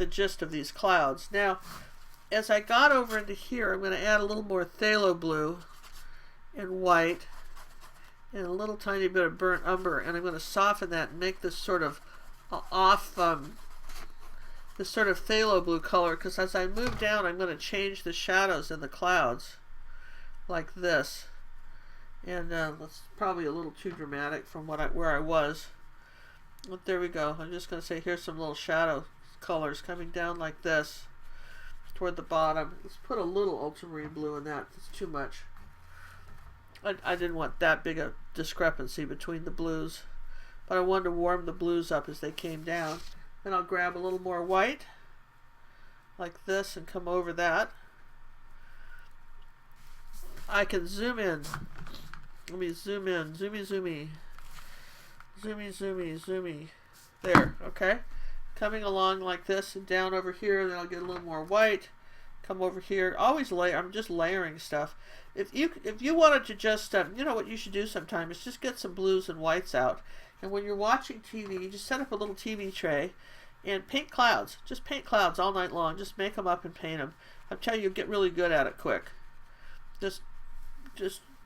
gist of these clouds. Now, as I got over into here, I'm going to add a little more phthalo blue and white and a little tiny bit of burnt umber, and I'm going to soften that and make this sort of this sort of phthalo blue color, because as I move down, I'm going to change the shadows in the clouds like this. And that's probably a little too dramatic from where I was. But there we go. I'm just going to say here's some little shadow colors coming down like this toward the bottom. Let's put a little ultramarine blue in that. It's too much. I didn't want that big a discrepancy between the blues. But I wanted to warm the blues up as they came down. Then I'll grab a little more white like this and come over that. I can zoom in. Let me zoom in. Zoomy. There, okay? Coming along like this and down over here, then I'll get a little more white. Come over here. Always layer. I'm just layering stuff. If you wanted to just, you know what you should do sometime is just get some blues and whites out. And when you're watching TV, you just set up a little TV tray and paint clouds. Just paint clouds all night long. Just make them up and paint them. I'm telling you, you'll get really good at it quick. Just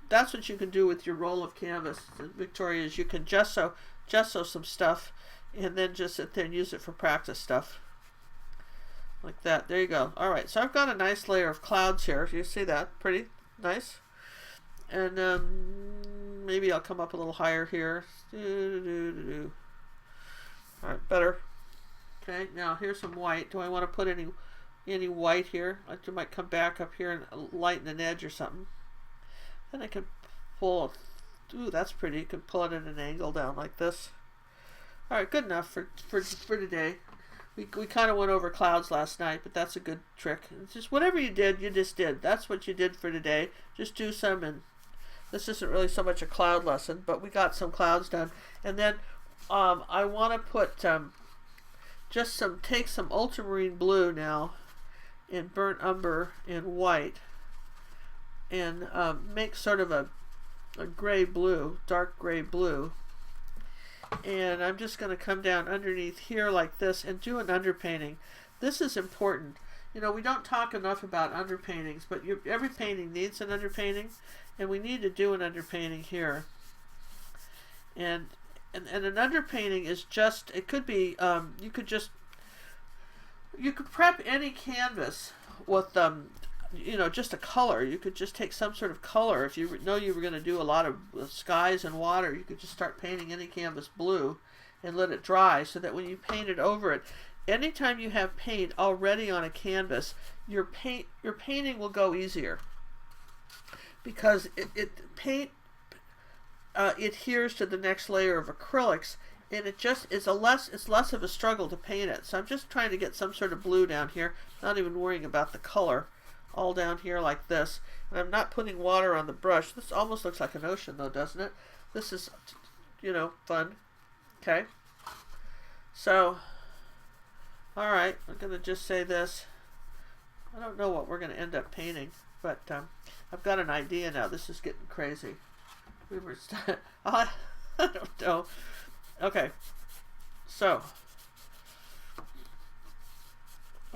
that's what you can do with your roll of canvas, Victoria, is you can gesso some stuff and then just sit there and use it for practice stuff. Like that. There you go. Alright, so I've got a nice layer of clouds here. You see that? Pretty nice. And maybe I'll come up a little higher here. Alright, better. Okay, now here's some white. Do I want to put any white here? I might come back up here and lighten an edge or something. Then I can pull, ooh, that's pretty. You can pull it at an angle down like this. Alright, good enough for today. We kind of went over clouds last night, but that's a good trick. It's just whatever you did, you just did. That's what you did for today. Just do some, and this isn't really so much a cloud lesson, but we got some clouds done. And then I want to put take some ultramarine blue now, and burnt umber and white, and make sort of a gray blue, dark gray blue. And I'm just going to come down underneath here like this and do an underpainting. This is important. You know, we don't talk enough about underpaintings, but every painting needs an underpainting, and we need to do an underpainting here. And an underpainting is just, it could be, you could prep any canvas with you know, just a color. You could just take some sort of color. If you know you were going to do a lot of skies and water, you could just start painting any canvas blue and let it dry, so that when you paint it over it, anytime you have paint already on a canvas, your painting will go easier, because paint adheres to the next layer of acrylics, and it's less of a struggle to paint it. So I'm just trying to get some sort of blue down here, not even worrying about the color. All down here like this, and I'm not putting water on the brush. This almost looks like an ocean though, doesn't it? This is, you know, fun. Okay, so alright, I'm gonna just say this. I don't know what we're gonna end up painting, but I've got an idea now. This is getting crazy. We were I don't know. Okay, so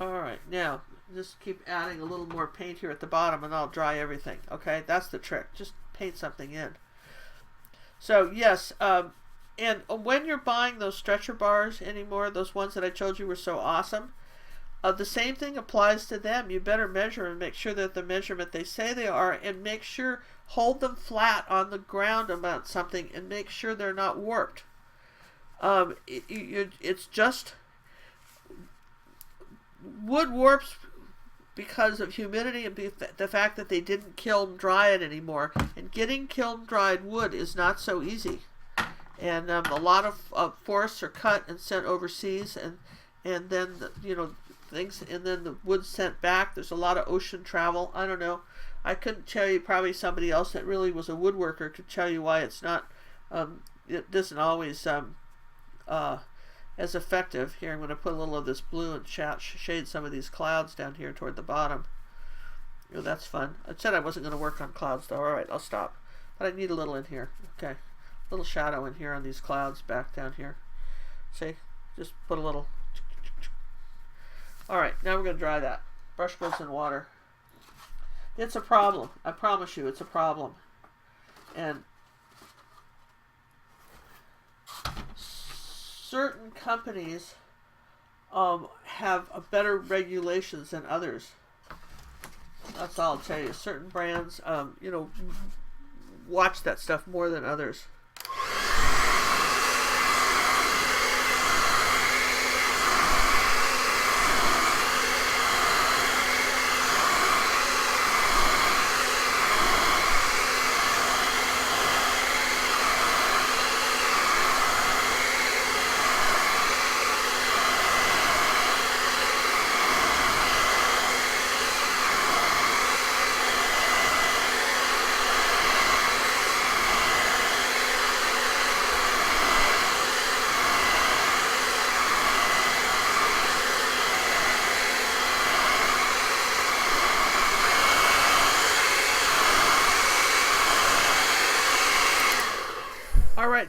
alright, now just keep adding a little more paint here at the bottom, and I'll dry everything. Okay, that's the trick. Just paint something in. So yes, and when you're buying those stretcher bars anymore, those ones that I told you were so awesome, the same thing applies to them. You better measure and make sure that the measurement they say they are, and make sure, hold them flat on the ground about something, and make sure they're not warped. It's just, wood warps because of humidity and the fact that they didn't kiln dry it anymore. And getting kiln dried wood is not so easy. And a lot of forests are cut and sent overseas, and then and then the wood sent back. There's a lot of ocean travel. I don't know. I couldn't tell you. Probably somebody else that really was a woodworker could tell you why it's not. It doesn't always as effective. Here, I'm going to put a little of this blue and shade some of these clouds down here toward the bottom. Oh, that's fun. I said I wasn't going to work on clouds though. Alright, I'll stop. But I need a little in here. Okay. A little shadow in here on these clouds back down here. See? Just put a little. Alright, now we're going to dry that. Brush strokes in water. It's a problem. I promise you, it's a problem. And certain companies have a better regulations than others. That's all I'll tell you. Certain brands, watch that stuff more than others.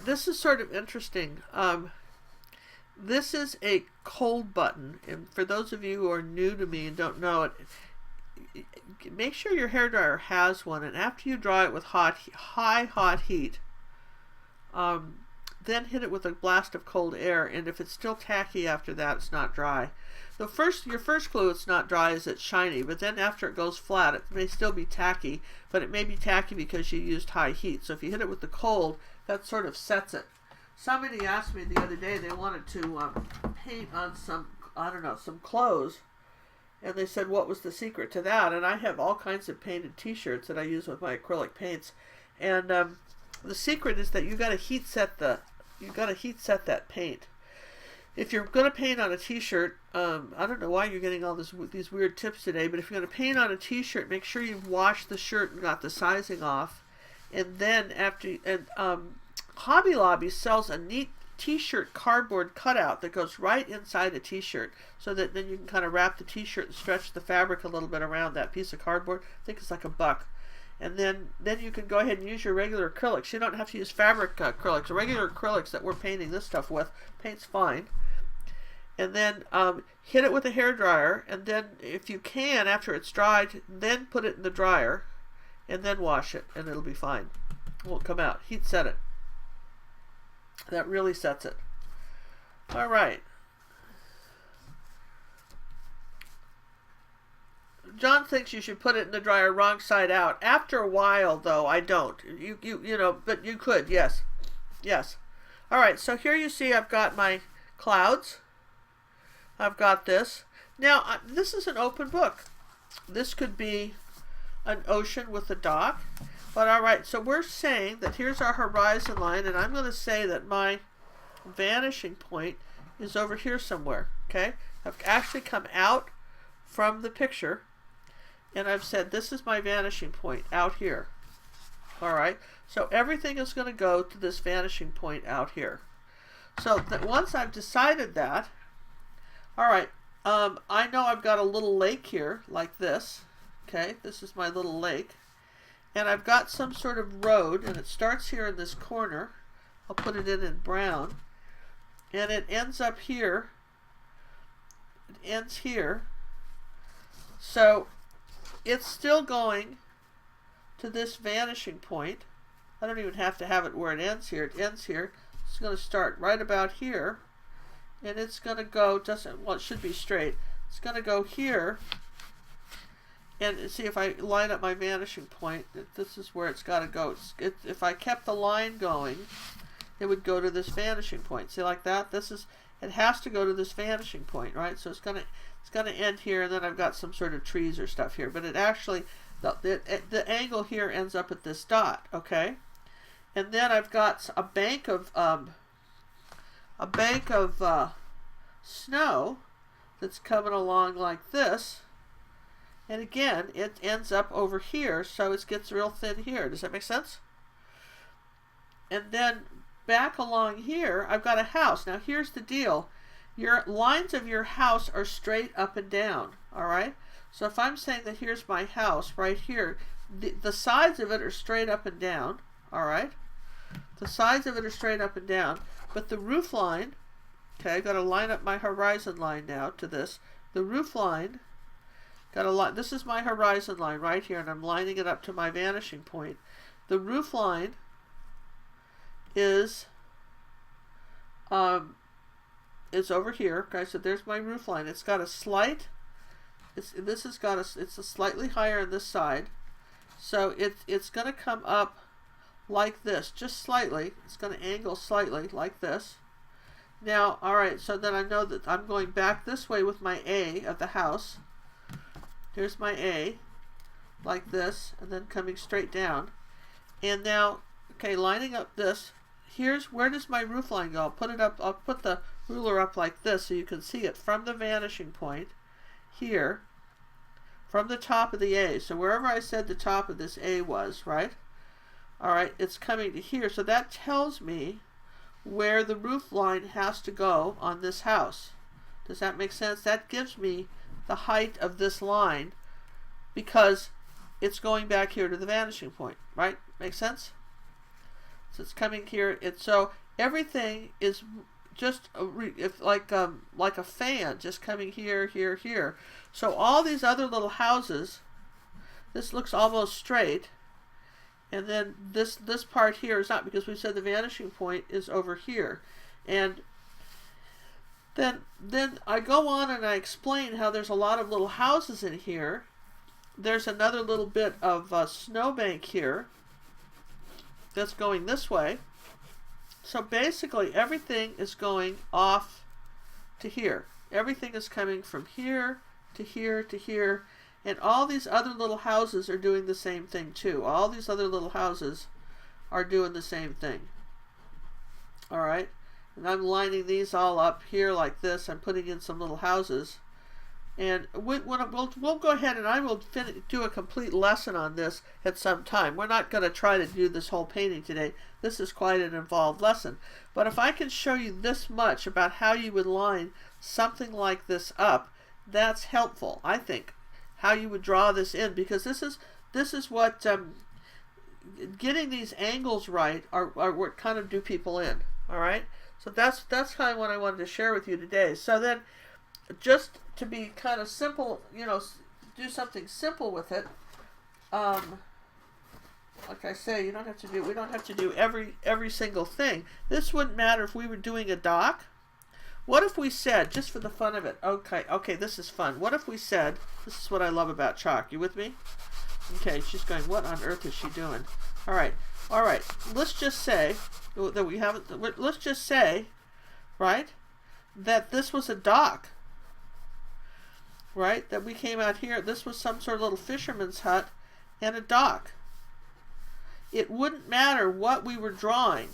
this is sort of interesting. This is a cold button, and for those of you who are new to me and don't know it, make sure your hairdryer has one, and after you dry it with hot heat, then hit it with a blast of cold air, and if it's still tacky after that, it's not dry. Your first clue it's not dry is it's shiny, but then after it goes flat, it may still be tacky, but it may be tacky because you used high heat. So if you hit it with the cold, that sort of sets it. Somebody asked me the other day, they wanted to paint on some, I don't know, some clothes, and they said what was the secret to that, and I have all kinds of painted t-shirts that I use with my acrylic paints, and the secret is that you got to heat set that paint. If you're going to paint on a t-shirt, I don't know why you're getting all these weird tips today, but if you're going to paint on a t-shirt, make sure you've washed the shirt and got the sizing off. And then Hobby Lobby sells a neat t-shirt cardboard cutout that goes right inside a t-shirt, so that then you can kind of wrap the t-shirt and stretch the fabric a little bit around that piece of cardboard. I think it's like $1. And then you can go ahead and use your regular acrylics. You don't have to use fabric acrylics. The regular acrylics that we're painting this stuff with paints fine. And then hit it with a hairdryer, and then if you can, after it's dried, then put it in the dryer, and then wash it, and it'll be fine. It won't come out. Heat set it. That really sets it. All right. John thinks you should put it in the dryer wrong side out. After a while, though, I don't. You know, but you could, yes. Yes. All right, so here you see I've got my clouds. I've got this. Now, this is an open book. This could be an ocean with a dock. But all right, so we're saying that here's our horizon line, and I'm going to say that my vanishing point is over here somewhere, okay? I've actually come out from the picture, and I've said this is my vanishing point out here. All right, so everything is going to go to this vanishing point out here. So that once I've decided that, all right, I know I've got a little lake here like this. Okay, this is my little lake. And I've got some sort of road, and it starts here in this corner. I'll put it in brown. And it ends up here. It ends here. So it's still going to this vanishing point. I don't even have to have it where it ends here. It ends here. It's going to start right about here. And it's going to go, well, it should be straight. It's going to go here. And see, if I line up my vanishing point, this is where it's got to go. If I kept the line going, it would go to this vanishing point. See, like that? It has to go to this vanishing point, right? So it's going to end here, and then I've got some sort of trees or stuff here. But it actually, the angle here ends up at this dot, okay? And then I've got a bank of snow that's coming along like this, and again it ends up over here, so it gets real thin here. Does that make sense? And then back along here I've got a house. Now here's the deal, your lines of your house are straight up and down, all right? So if I'm saying that here's my house right here, the sides of it are straight up and down, all right? The sides of it are straight up and down, but the roof line, okay, I've got to line up my horizon line now to this. The roof line, this is my horizon line right here, and I'm lining it up to my vanishing point. The roof line is over here. Okay, so there's my roof line. It's got a slight, it's a slightly higher on this side, so it's going to come up like this, just slightly. It's going to angle slightly like this. Now, all right, so then I know that I'm going back this way with my A of the house. Here's my A, like this, and then coming straight down. And now, okay, lining up this, where does my roof line go? I'll put the ruler up like this so you can see it from the vanishing point here, from the top of the A. So wherever I said the top of this A was, right? All right, it's coming to here, so that tells me where the roof line has to go on this house. Does that make sense? That gives me the height of this line because it's going back here to the vanishing point, right? Make sense? So it's coming here. So everything is just like a fan, just coming here, here, here. So all these other little houses, this looks almost straight, and then this part here is not, because we said the vanishing point is over here, and then I go on and I explain how there's a lot of little houses in here. There's another little bit of snowbank here that's going this way. So basically everything is going off to here. Everything is coming from here to here to here. And all these other little houses are doing the same thing too. All these other little houses are doing the same thing. All right. And I'm lining these all up here like this. I'm putting in some little houses. And we'll go ahead and I will do a complete lesson on this at some time. We're not going to try to do this whole painting today. This is quite an involved lesson. But if I can show you this much about how you would line something like this up, that's helpful, I think. How you would draw this in, because this is what getting these angles right are what kind of do people in. All right. So that's kind of what I wanted to share with you today. So then, just to be kind of simple, do something simple with it. Like I say, we don't have to do every single thing. This wouldn't matter if we were doing a dock. What if we said, just for the fun of it, okay, this is fun. What if we said, this is what I love about chalk. You with me? Okay, she's going, what on earth is she doing? All right. Let's just say that let's just say, right, that this was a dock. Right, that we came out here. This was some sort of little fisherman's hut and a dock. It wouldn't matter what we were drawing.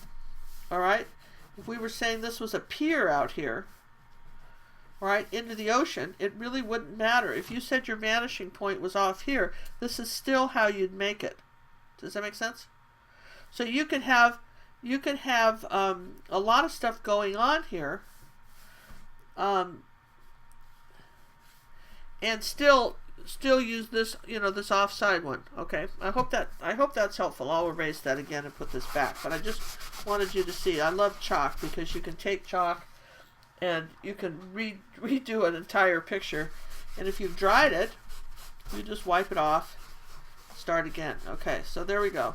All right, if we were saying this was a pier out here, right, into the ocean, it really wouldn't matter. If you said your vanishing point was off here, this is still how you'd make it. Does that make sense? So you could have a lot of stuff going on here. And still use this, this offside one. Okay, I hope that's helpful. I'll erase that again and put this back. But I just wanted you to see. I love chalk because you can take chalk and you can redo an entire picture. And if you've dried it, you just wipe it off, start again. Okay, so there we go.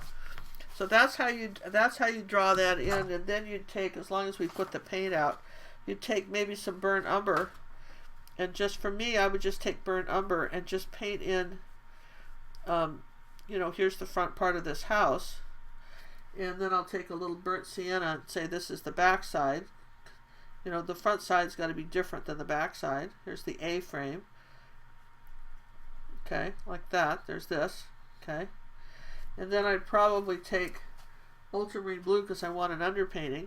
So that's how you draw that in, and then you'd take, as long as we put the paint out, you'd take maybe some burnt umber. And just for me, I would just take burnt umber and just paint in, here's the front part of this house. And then I'll take a little burnt sienna and say this is the back side. The front side's got to be different than the back side. Here's the A-frame. Okay, like that. There's this. Okay. And then I'd probably take ultramarine blue because I want an underpainting.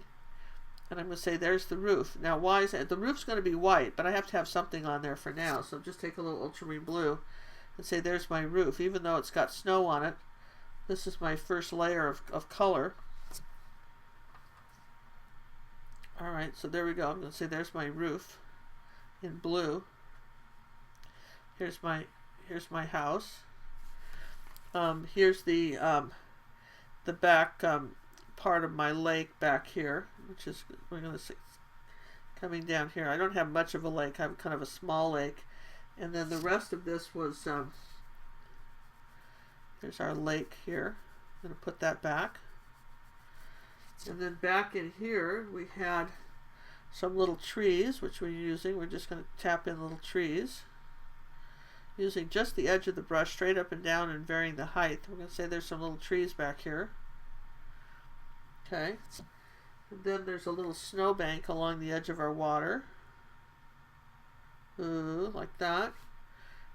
And I'm going to say there's the roof. Now why is that? The roof's going to be white, but I have to have something on there for now. So just take a little ultramarine blue and say there's my roof. Even though it's got snow on it, this is my first layer of color. Alright, so there we go. I'm going to say there's my roof in blue. Here's my house. Here's the back part of my lake back here, which is, we're going to see coming down here. I don't have much of a lake. I have kind of a small lake. And then the rest of this was, there's our lake here. I'm going to put that back. And then back in here, we had some little trees, which we're using. We're just going to tap in little trees, using just the edge of the brush, straight up and down and varying the height. We're going to say there's some little trees back here. Okay. And then there's a little snowbank along the edge of our water. Ooh, like that.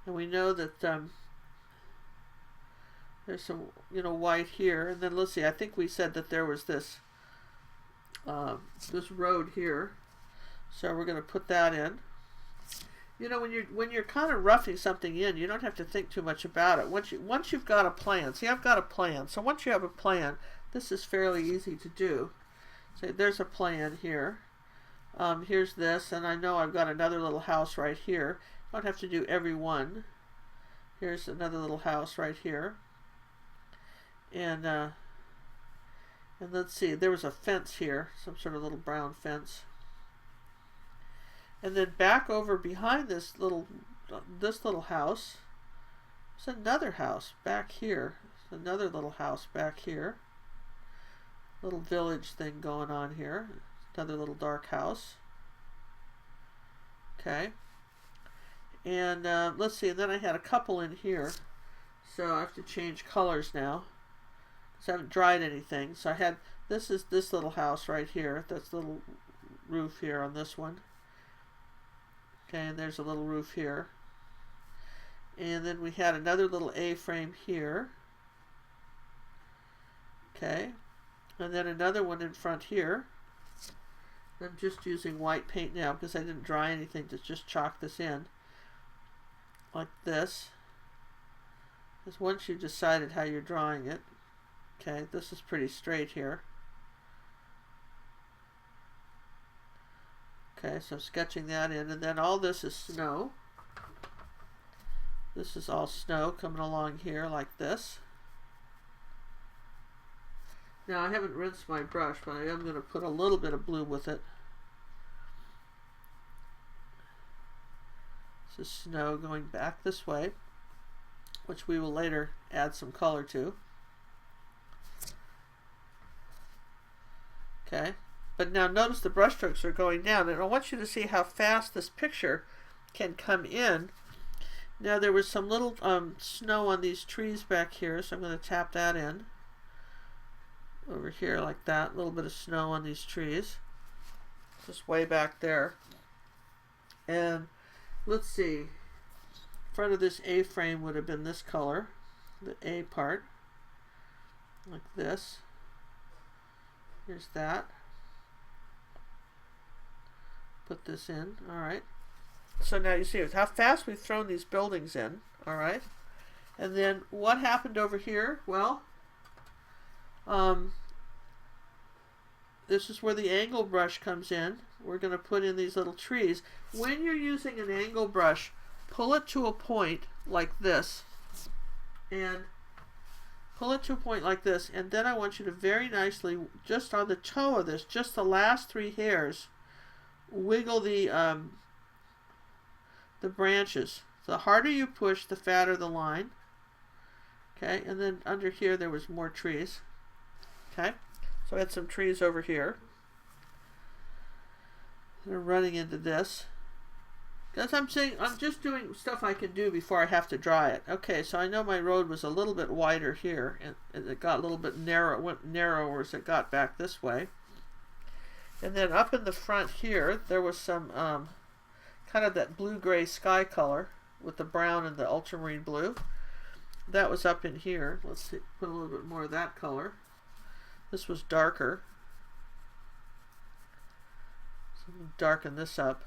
And we know that there's some, white here. And then let's see, I think we said that there was this this road here. So we're going to put that in. When you're kind of roughing something in, you don't have to think too much about it. Once you've got a plan. See, I've got a plan. So once you have a plan, this is fairly easy to do. So there's a plan here. Here's this, and I know I've got another little house right here. I don't have to do every one. Here's another little house right here. And And let's see, there was a fence here, some sort of little brown fence. And then back over behind this little house, there's another house back here. There's another little house back here. Little village thing going on here. Another little dark house. Okay. And let's see, and then I had a couple in here. So I have to change colors now, because I haven't dried anything. So I had, this is this little house right here. That's the little roof here on this one. Okay, and there's a little roof here. And then we had another little A-frame here. Okay. And then another one in front here. I'm just using white paint now because I didn't dry anything to just chalk this in. Like this. Because once you've decided how you're drawing it. Okay, this is pretty straight here. Okay, so I'm sketching that in, and then all this is snow. This is all snow coming along here like this. Now I haven't rinsed my brush, but I am going to put a little bit of blue with it. This is snow going back this way, which we will later add some color to. Okay. But now notice the brush strokes are going down, and I want you to see how fast this picture can come in. Now there was some little snow on these trees back here, so I'm going to tap that in. Over here like that, a little bit of snow on these trees. Just way back there. And let's see, in front of this A-frame would have been this color, the A part, like this. Here's that. Put this in, alright. So now you see how fast we've thrown these buildings in, alright. And then what happened over here? Well, this is where the angle brush comes in. We're going to put in these little trees. When you're using an angle brush, pull it to a point like this. And pull it to a point like this. And then I want you to very nicely, just on the toe of this, just the last 3 hairs, wiggle the branches. The harder you push, the fatter the line. Okay, and then under here there was more trees. Okay, so I had some trees over here. They're running into this. Because I'm saying, I'm just doing stuff I can do before I have to dry it. Okay, so I know my road was a little bit wider here, and it got a little bit narrow, went narrower as it got back this way. And then up in the front here, there was some kind of that blue-gray sky color with the brown and the ultramarine blue. That was up in here. Let's see, put a little bit more of that color. This was darker. So I'm going to darken this up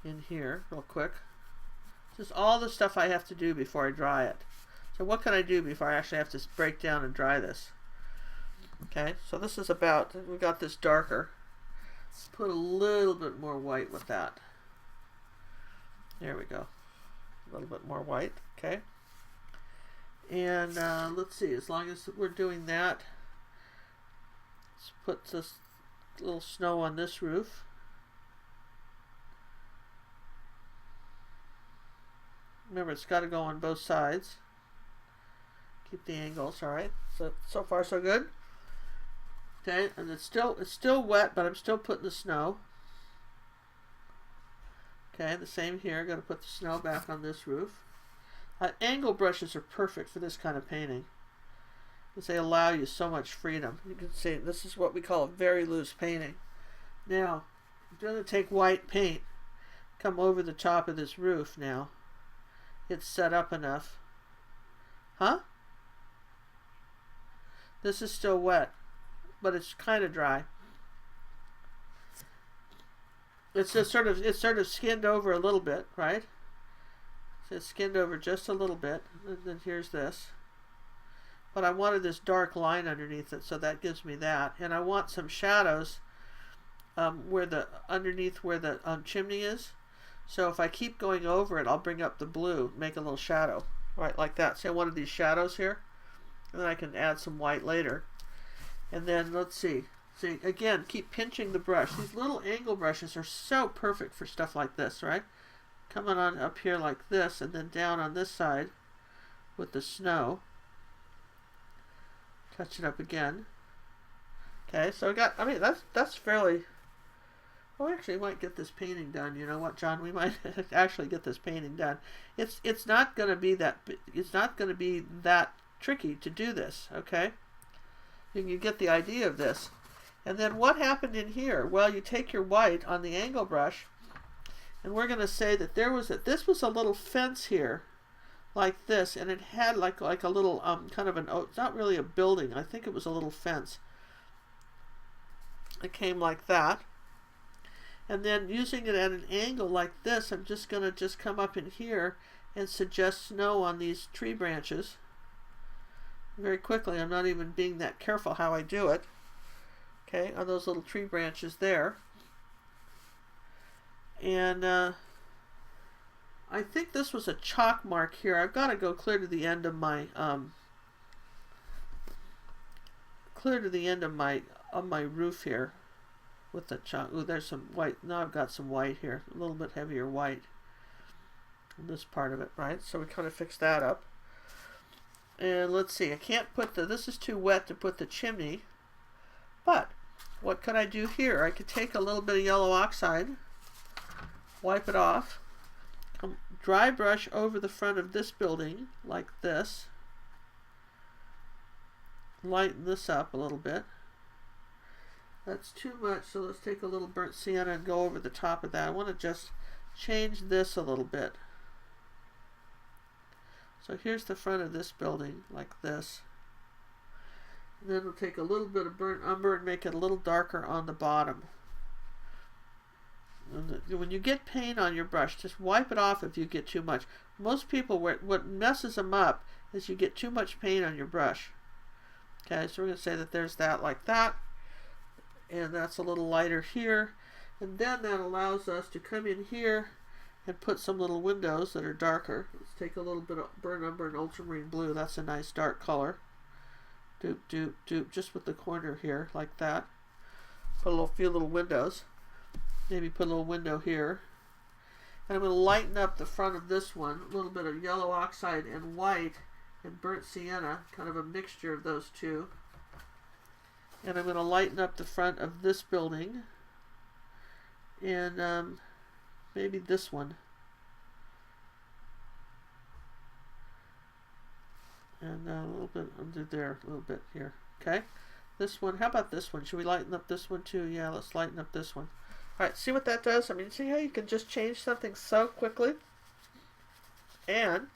in here real quick. This is all the stuff I have to do before I dry it. So what can I do before I actually have to break down and dry this? Okay, so this is about, we got this darker. Let's put a little bit more white with that. There we go. A little bit more white, okay. And let's see, as long as we're doing that, let's put this little snow on this roof. Remember, it's got to go on both sides. Keep the angles, all right. So far so good. Okay, and it's still wet, but I'm still putting the snow. Okay, the same here. Got to put the snow back on this roof. Angle brushes are perfect for this kind of painting because they allow you so much freedom. You can see this is what we call a very loose painting. Now, I'm going to take white paint, come over the top of this roof now. It's set up enough. Huh? This is still wet, but it's kind of dry. It's just sort of skinned over a little bit, right? So it's skinned over just a little bit, and then here's this. But I wanted this dark line underneath it, so that gives me that. And I want some shadows underneath where the chimney is. So if I keep going over it, I'll bring up the blue, make a little shadow, right, like that. See, I wanted these shadows here. And then I can add some white later. And then let's see. See, again, keep pinching the brush. These little angle brushes are so perfect for stuff like this, right? Coming on up here like this, and then down on this side with the snow. Touch it up again. Okay, so I mean, that's fairly... Well, actually, we might get this painting done. You know what, John? We might actually get this painting done. It's not going to be that tricky to do this. Okay, you get the idea of this. And then what happened in here? Well, you take your white on the angle brush, and we're going to say that this was a little fence here, like this, and it had like a little kind of it's not really a building. I think it was a little fence. It came like that. And then using it at an angle like this, I'm just going to come up in here and suggest snow on these tree branches. Very quickly, I'm not even being that careful how I do it. Okay, on those little tree branches there. And I think this was a chalk mark here. I've got to go clear to the end of my roof here with the chalk. Ooh, there's some white. Now I've got some white here, a little bit heavier white on this part of it, right? So we kind of fix that up. And let's see, I can't put this is too wet to put the chimney, but what could I do here? I could take a little bit of yellow oxide, wipe it off, dry brush over the front of this building like this, lighten this up a little bit. That's too much, so let's take a little burnt sienna and go over the top of that. I want to just change this a little bit. So here's the front of this building, like this. And then we'll take a little bit of burnt umber and make it a little darker on the bottom. And when you get paint on your brush, just wipe it off if you get too much. Most people, what messes them up is you get too much paint on your brush. Okay, so we're going to say that there's that like that. And that's a little lighter here. And then that allows us to come in here and put some little windows that are darker. Let's take a little bit of burnt umber and ultramarine blue. That's a nice dark color. Doop, doop, doop, just with the corner here, like that. Put a few little windows. Maybe put a little window here. And I'm going to lighten up the front of this one. A little bit of yellow oxide and white and burnt sienna, kind of a mixture of those two. And I'm going to lighten up the front of this building. And maybe this one. And a little bit under there, a little bit here. Okay? This one, how about this one? Should we lighten up this one too? Yeah, let's lighten up this one. Alright, see what that does? I mean, see how you can just change something so quickly? And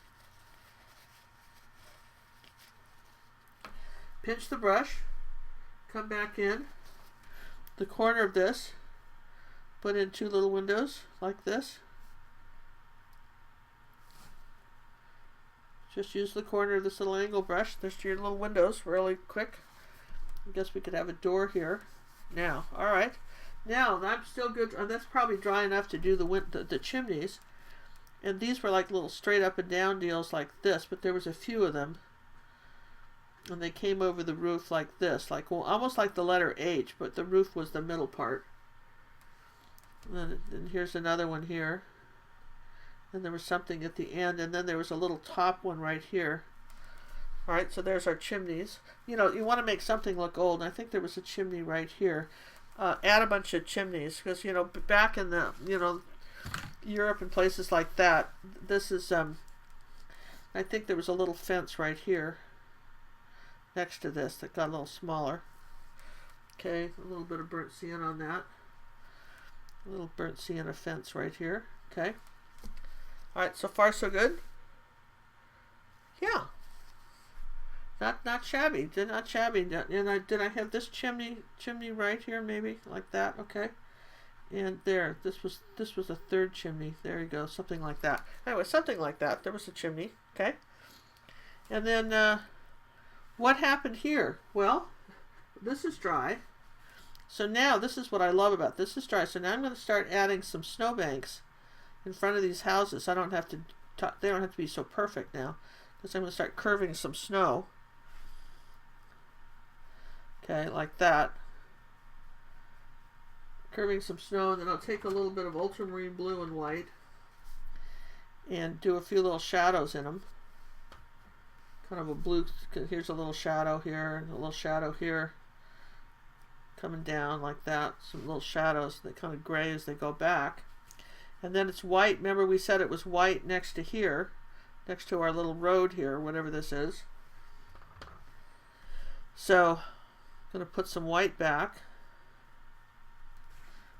pinch the brush, come back in the corner of this, put in two little windows like this. Just use the corner of this little angle brush. There's your little windows really quick. I guess we could have a door here. Now, alright. Now, I'm still good. That's probably dry enough to do the chimneys. And these were like little straight up and down deals like this, but there was a few of them. And they came over the roof like this, like almost like the letter H, but the roof was the middle part. And here's another one here. And there was something at the end, and then there was a little top one right here. Alright, so there's our chimneys. You know, you want to make something look old, and I think there was a chimney right here. Add a bunch of chimneys, because, you know, back in the, you know, Europe and places like that, this is, I think there was a little fence right here next to this that got a little smaller. Okay, a little bit of burnt sienna on that. A little burnt sienna fence right here. Okay. Alright, so far so good? Yeah. Not shabby. Not shabby. And did I have this chimney right here maybe? Like that, okay. And there, this was a third chimney. There you go, something like that. Anyway, something like that. There was a chimney, okay. And then what happened here? Well, this is dry. So now this is what I love about this is dry. So now I'm going to start adding some snowbanks in front of these houses. I don't have to they don't have to be so perfect now, because I'm going to start curving some snow. Okay, like that. Curving some snow, and then I'll take a little bit of ultramarine blue and white and do a few little shadows in them. Kind of a blue, here's a little shadow here, and a little shadow here. Coming down like that, some little shadows that kind of gray as they go back. And then it's white. Remember we said it was white next to here, next to our little road here, whatever this is. So I'm going to put some white back.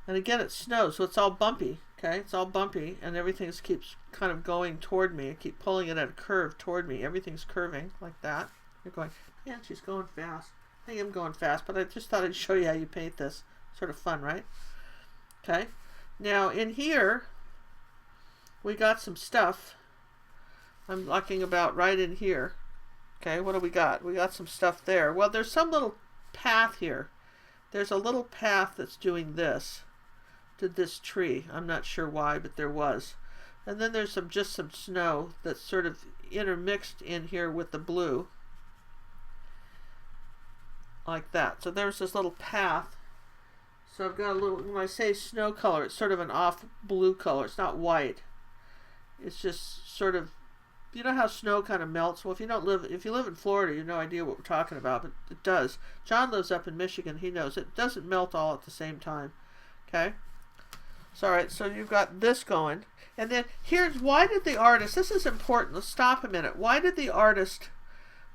And again, it snows, so it's all bumpy. Okay, it's all bumpy, and everything keeps kind of going toward me. I keep pulling it at a curve toward me. Everything's curving like that. You're going, man, she's going fast. I am going fast, but I just thought I'd show you how you paint this. Sort of fun, right? Okay. Now in here, we got some stuff. I'm looking about right in here. Okay, what do we got? We got some stuff there. Well, there's some little path here. There's a little path that's doing this to this tree. I'm not sure why, but there was. And then there's just some snow that's sort of intermixed in here with the blue. Like that. So there's this little path. So I've got a little, when I say snow color, it's sort of an off blue color. It's not white. It's just sort of, you know how snow kind of melts? Well, if you live in Florida, you have no idea what we're talking about, but it does. John lives up in Michigan. He knows it doesn't melt all at the same time. Okay? So, all right, so you've got this going. And then here's, why did the artist, this is important. Let's stop a minute. Why did the artist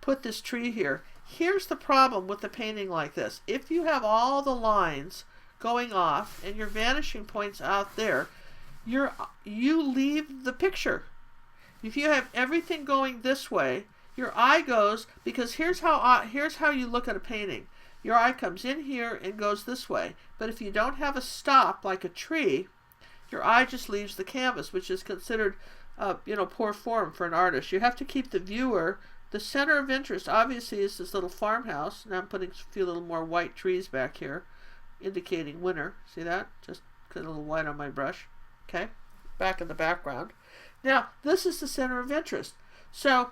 put this tree here? Here's the problem with the painting like this. If you have all the lines going off and your vanishing points out there, you leave the picture. If you have everything going this way, your eye goes, because here's how you look at a painting. Your eye comes in here and goes this way. But if you don't have a stop like a tree, your eye just leaves the canvas, which is considered poor form for an artist. You have to keep the viewer. The center of interest obviously is this little farmhouse. Now I'm putting a few little more white trees back here, indicating winter. See that? Just put a little white on my brush. Okay, back in the background. Now this is the center of interest. So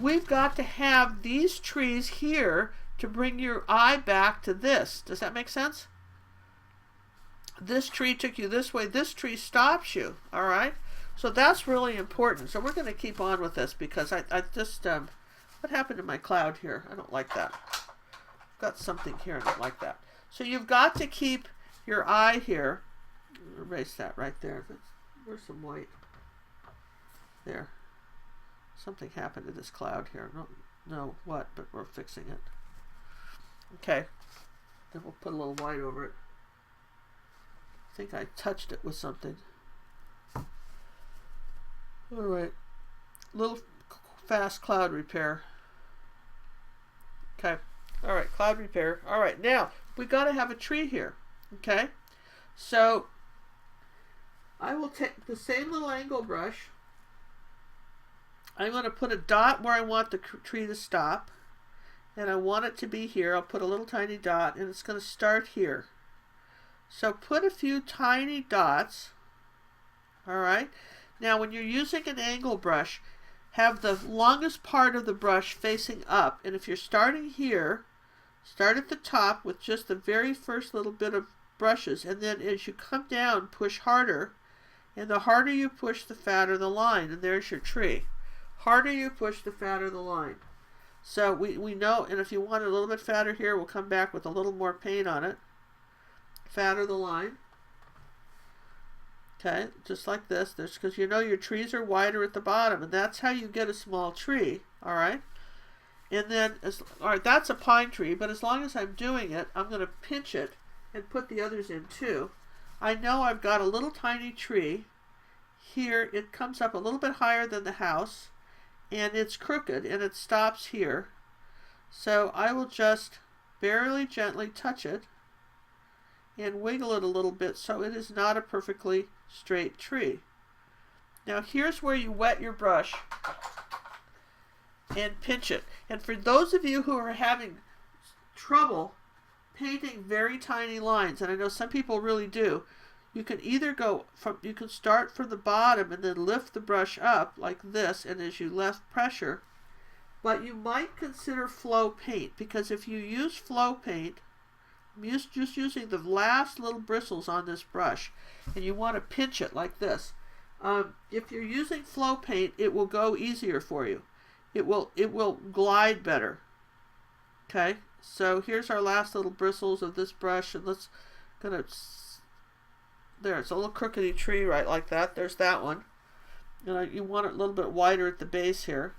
we've got to have these trees here to bring your eye back to this. Does that make sense? This tree took you this way. This tree stops you. All right. So that's really important. So we're going to keep on with this because I just what happened to my cloud here? I don't like that. I've got something here. I don't like that. So you've got to keep your eye here. Erase that right there. Where's some white? There. Something happened to this cloud here. I don't know what, but we're fixing it. Okay. Then we'll put a little white over it. I think I touched it with something. All right. Little fast cloud repair. Okay. All right. Cloud repair. All right. Now, we got to have a tree here. Okay. So, I will take the same little angle brush. I'm going to put a dot where I want the tree to stop. And I want it to be here. I'll put a little tiny dot, and it's going to start here. So put a few tiny dots. All right. Now when you're using an angle brush, have the longest part of the brush facing up. And if you're starting here, start at the top with just the very first little bit of brushes. And then as you come down, push harder. And the harder you push, the fatter the line. And there's your tree. Harder you push, the fatter the line. So we know, and if you want it a little bit fatter here, we'll come back with a little more paint on it. Fatter the line. Okay, just like this. There's, because you know your trees are wider at the bottom, and that's how you get a small tree. All right. And then, all right, that's a pine tree, but as long as I'm doing it, I'm going to pinch it and put the others in too. I know I've got a little tiny tree. Here, it comes up a little bit higher than the house, and it's crooked, and it stops here. So I will just barely gently touch it and wiggle it a little bit so it is not a perfectly straight tree. Now here's where you wet your brush and pinch it. And for those of you who are having trouble painting very tiny lines, and I know some people really do, you can either go from, you can start from the bottom and then lift the brush up like this, and as you left pressure, But you might consider flow paint, because if you use flow paint, I'm just using the last little bristles on this brush, and you want to pinch it like this. If you're using flow paint, it will go easier for you. It will glide better. Okay, so here's our last little bristles of this brush, and there, it's a little crookedy tree right like that. There's that one. You want it a little bit wider at the base here.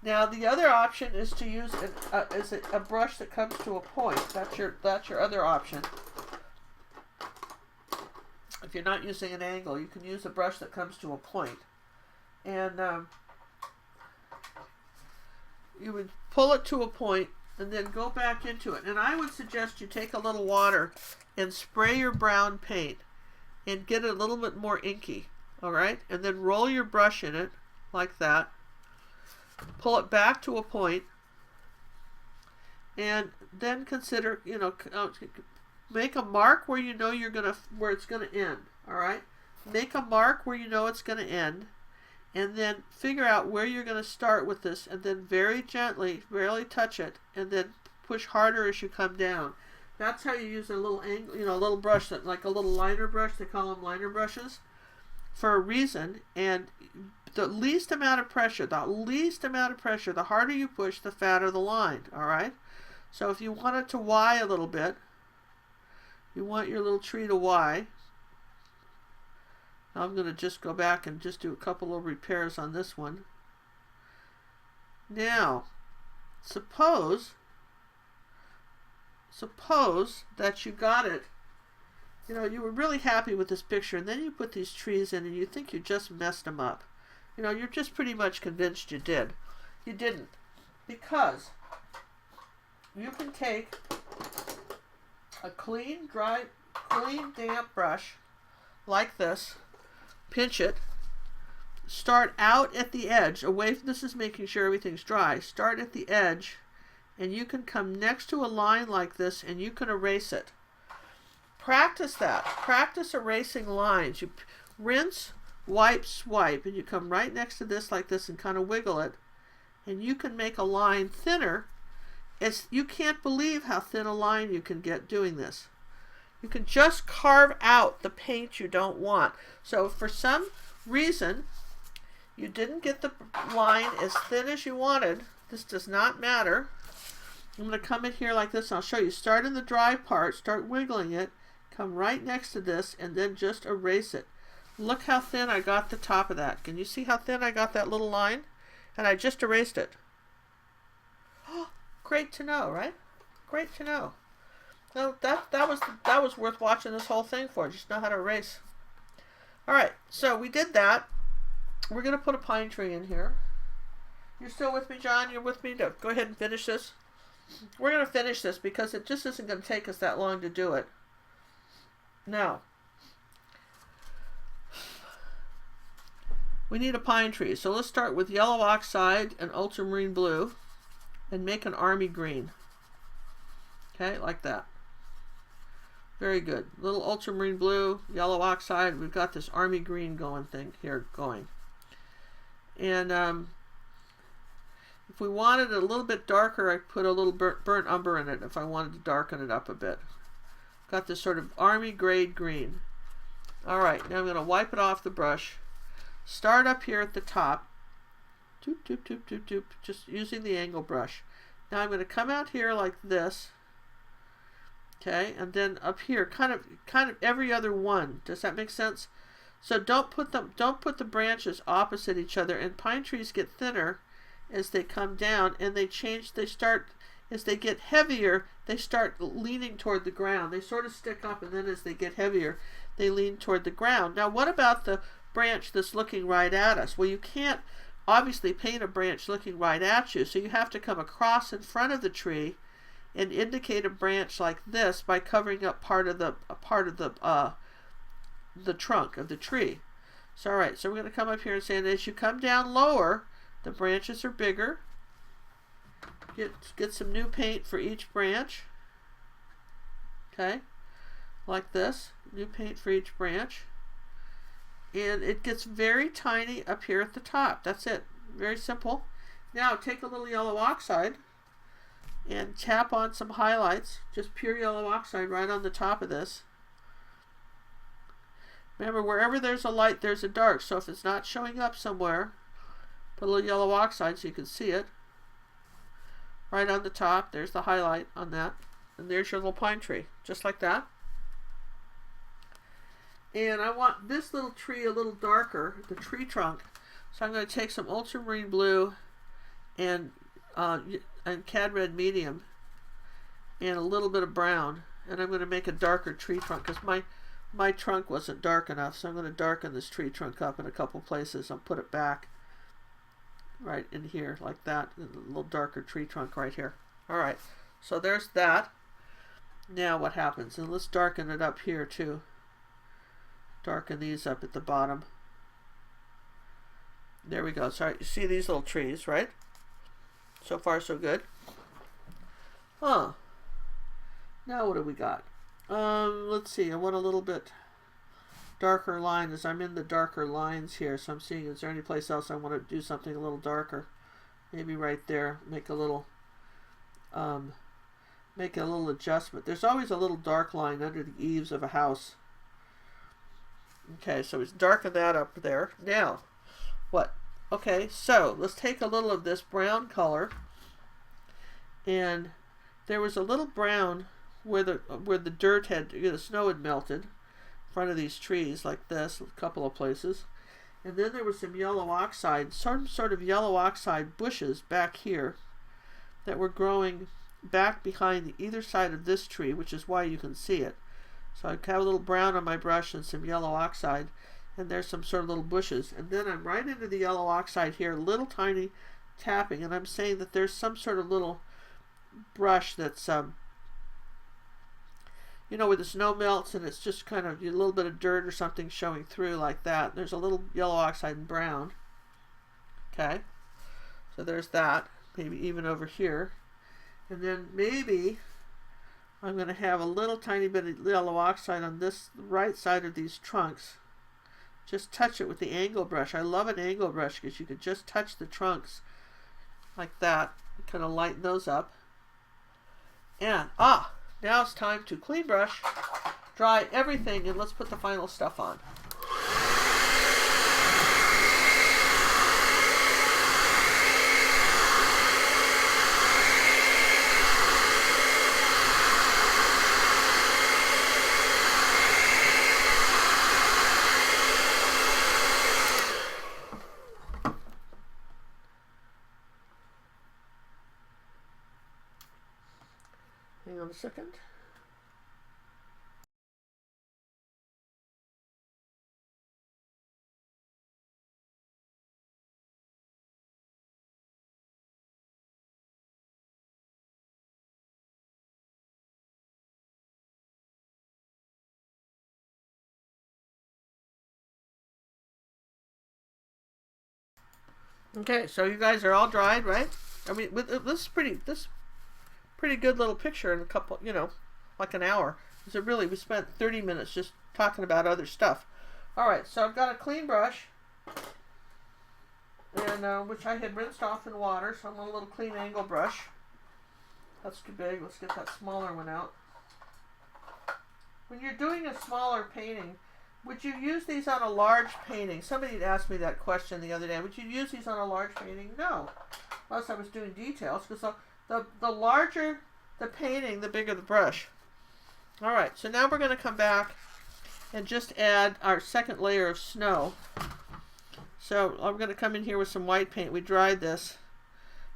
Now the other option is to use a brush that comes to a point. That's your other option. If you're not using an angle, you can use a brush that comes to a point. And you would pull it to a point and then go back into it. And I would suggest you take a little water and spray your brown paint and get it a little bit more inky. All right? And then roll your brush in it like that. Pull it back to a point, and then consider, make a mark where you know where it's gonna end. All right, make a mark where you know it's gonna end, and then figure out where you're gonna start with this, and then very gently, barely touch it, and then push harder as you come down. That's how you use a little angle, a little brush that, like a little liner brush. They call them liner brushes for a reason, and the least amount of pressure, the harder you push, the fatter the line, all right? So if you want it to Y a little bit, you want your little tree to Y. Now I'm going to just go back and just do a couple of repairs on this one. Now, suppose that you got it, you were really happy with this picture, and then you put these trees in and you think you just messed them up. You're just pretty much convinced you did. You didn't. Because you can take a clean, damp brush like this, pinch it, start out at the edge, this is making sure everything's dry, start at the edge, and you can come next to a line like this and you can erase it. Practice that. Practice erasing lines. You rinse, wipe, swipe, and you come right next to this like this and kind of wiggle it, and you can make a line thinner. You can't believe how thin a line you can get doing this. You can just carve out the paint you don't want. So if for some reason you didn't get the line as thin as you wanted, this does not matter. I'm going to come in here like this, and I'll show you. Start in the dry part, start wiggling it, come right next to this, and then just erase it. Look how thin I got the top of that. Can you see how thin I got that little line? And I just erased it. Oh, great to know, right? Great to know. No, that was worth watching this whole thing for. Just know how to erase. All right, so we did that. We're going to put a pine tree in here. You're still with me, John? You're with me? Go ahead and finish this. We're going to finish this because it just isn't going to take us that long to do it. Now, we need a pine tree. So let's start with yellow oxide and ultramarine blue and make an army green. Okay, like that. Very good. Little ultramarine blue, yellow oxide. We've got this army green going. And if we wanted it a little bit darker, I put a little burnt umber in it if I wanted to darken it up a bit. Got this sort of army grade green. All right, now I'm going to wipe it off the brush. Start up here at the top. Doop, doop, doop, doop, doop, just using the angle brush. Now I'm going to come out here like this. Okay, and then up here, kind of every other one. Does that make sense? So don't put the branches opposite each other. And pine trees get thinner as they come down, and as they get heavier, they start leaning toward the ground. They sort of stick up, and then as they get heavier, they lean toward the ground. Now, what about the branch that's looking right at us? Well, you can't obviously paint a branch looking right at you, so you have to come across in front of the tree and indicate a branch like this by covering up part of the trunk of the tree. So all right, so we're going to come up here and say, and as you come down lower, the branches are bigger. Get some new paint for each branch. Okay, like this, new paint for each branch. And it gets very tiny up here at the top. That's it, very simple. Now take a little yellow oxide and tap on some highlights, just pure yellow oxide right on the top of this. Remember, wherever there's a light, there's a dark. So if it's not showing up somewhere, put a little yellow oxide so you can see it. Right on the top, there's the highlight on that. And there's your little pine tree, just like that. And I want this little tree a little darker, the tree trunk. So I'm going to take some ultramarine blue and cad red medium and a little bit of brown. And I'm going to make a darker tree trunk because my trunk wasn't dark enough. So I'm going to darken this tree trunk up in a couple places. I'll put it back right in here like that. A little darker tree trunk right here. Alright, so there's that. Now what happens? And let's darken it up here too. Darken these up at the bottom. There we go. So you see these little trees, right? So far so good. Huh. Now what do we got? Let's see. I want a little bit darker line as I'm in the darker lines here. So I'm seeing, is there any place else I want to do something a little darker? Maybe right there. Make a little adjustment. There's always a little dark line under the eaves of a house. Okay, so it's darken that up there. Now, what? Okay, so let's take a little of this brown color, and there was a little brown where the dirt had, the snow had melted in front of these trees like this, a couple of places, and then there was some yellow oxide, some sort of yellow oxide bushes back here that were growing back behind either side of this tree, which is why you can see it. So I have a little brown on my brush and some yellow oxide, and there's some sort of little bushes. And then I'm right into the yellow oxide here, little tiny tapping, and I'm saying that there's some sort of little brush that's, you know, where the snow melts and it's just kind of a little bit of dirt or something showing through like that. There's a little yellow oxide and brown. Okay, so there's that, maybe even over here. And then maybe I'm going to have a little tiny bit of yellow oxide on this right side of these trunks. Just touch it with the angle brush. I love an angle brush because you could just touch the trunks like that. Kind of lighten those up. And, now it's time to clean brush, dry everything, and let's put the final stuff on. Hang on a second. Okay, so you guys are all dried, right? I mean, this pretty good little picture in a couple, you know, like an hour. So really, we spent 30 minutes just talking about other stuff. All right, so I've got a clean brush, and which I had rinsed off in water. So I'm on a little clean angle brush. That's too big. Let's get that smaller one out. When you're doing a smaller painting, would you use these on a large painting? Somebody had asked me that question the other day. Would you use these on a large painting? No, unless I was doing details, because the larger the painting, the bigger the brush. All right, so now we're going to come back and just add our second layer of snow. So I'm going to come in here with some white paint. We dried this,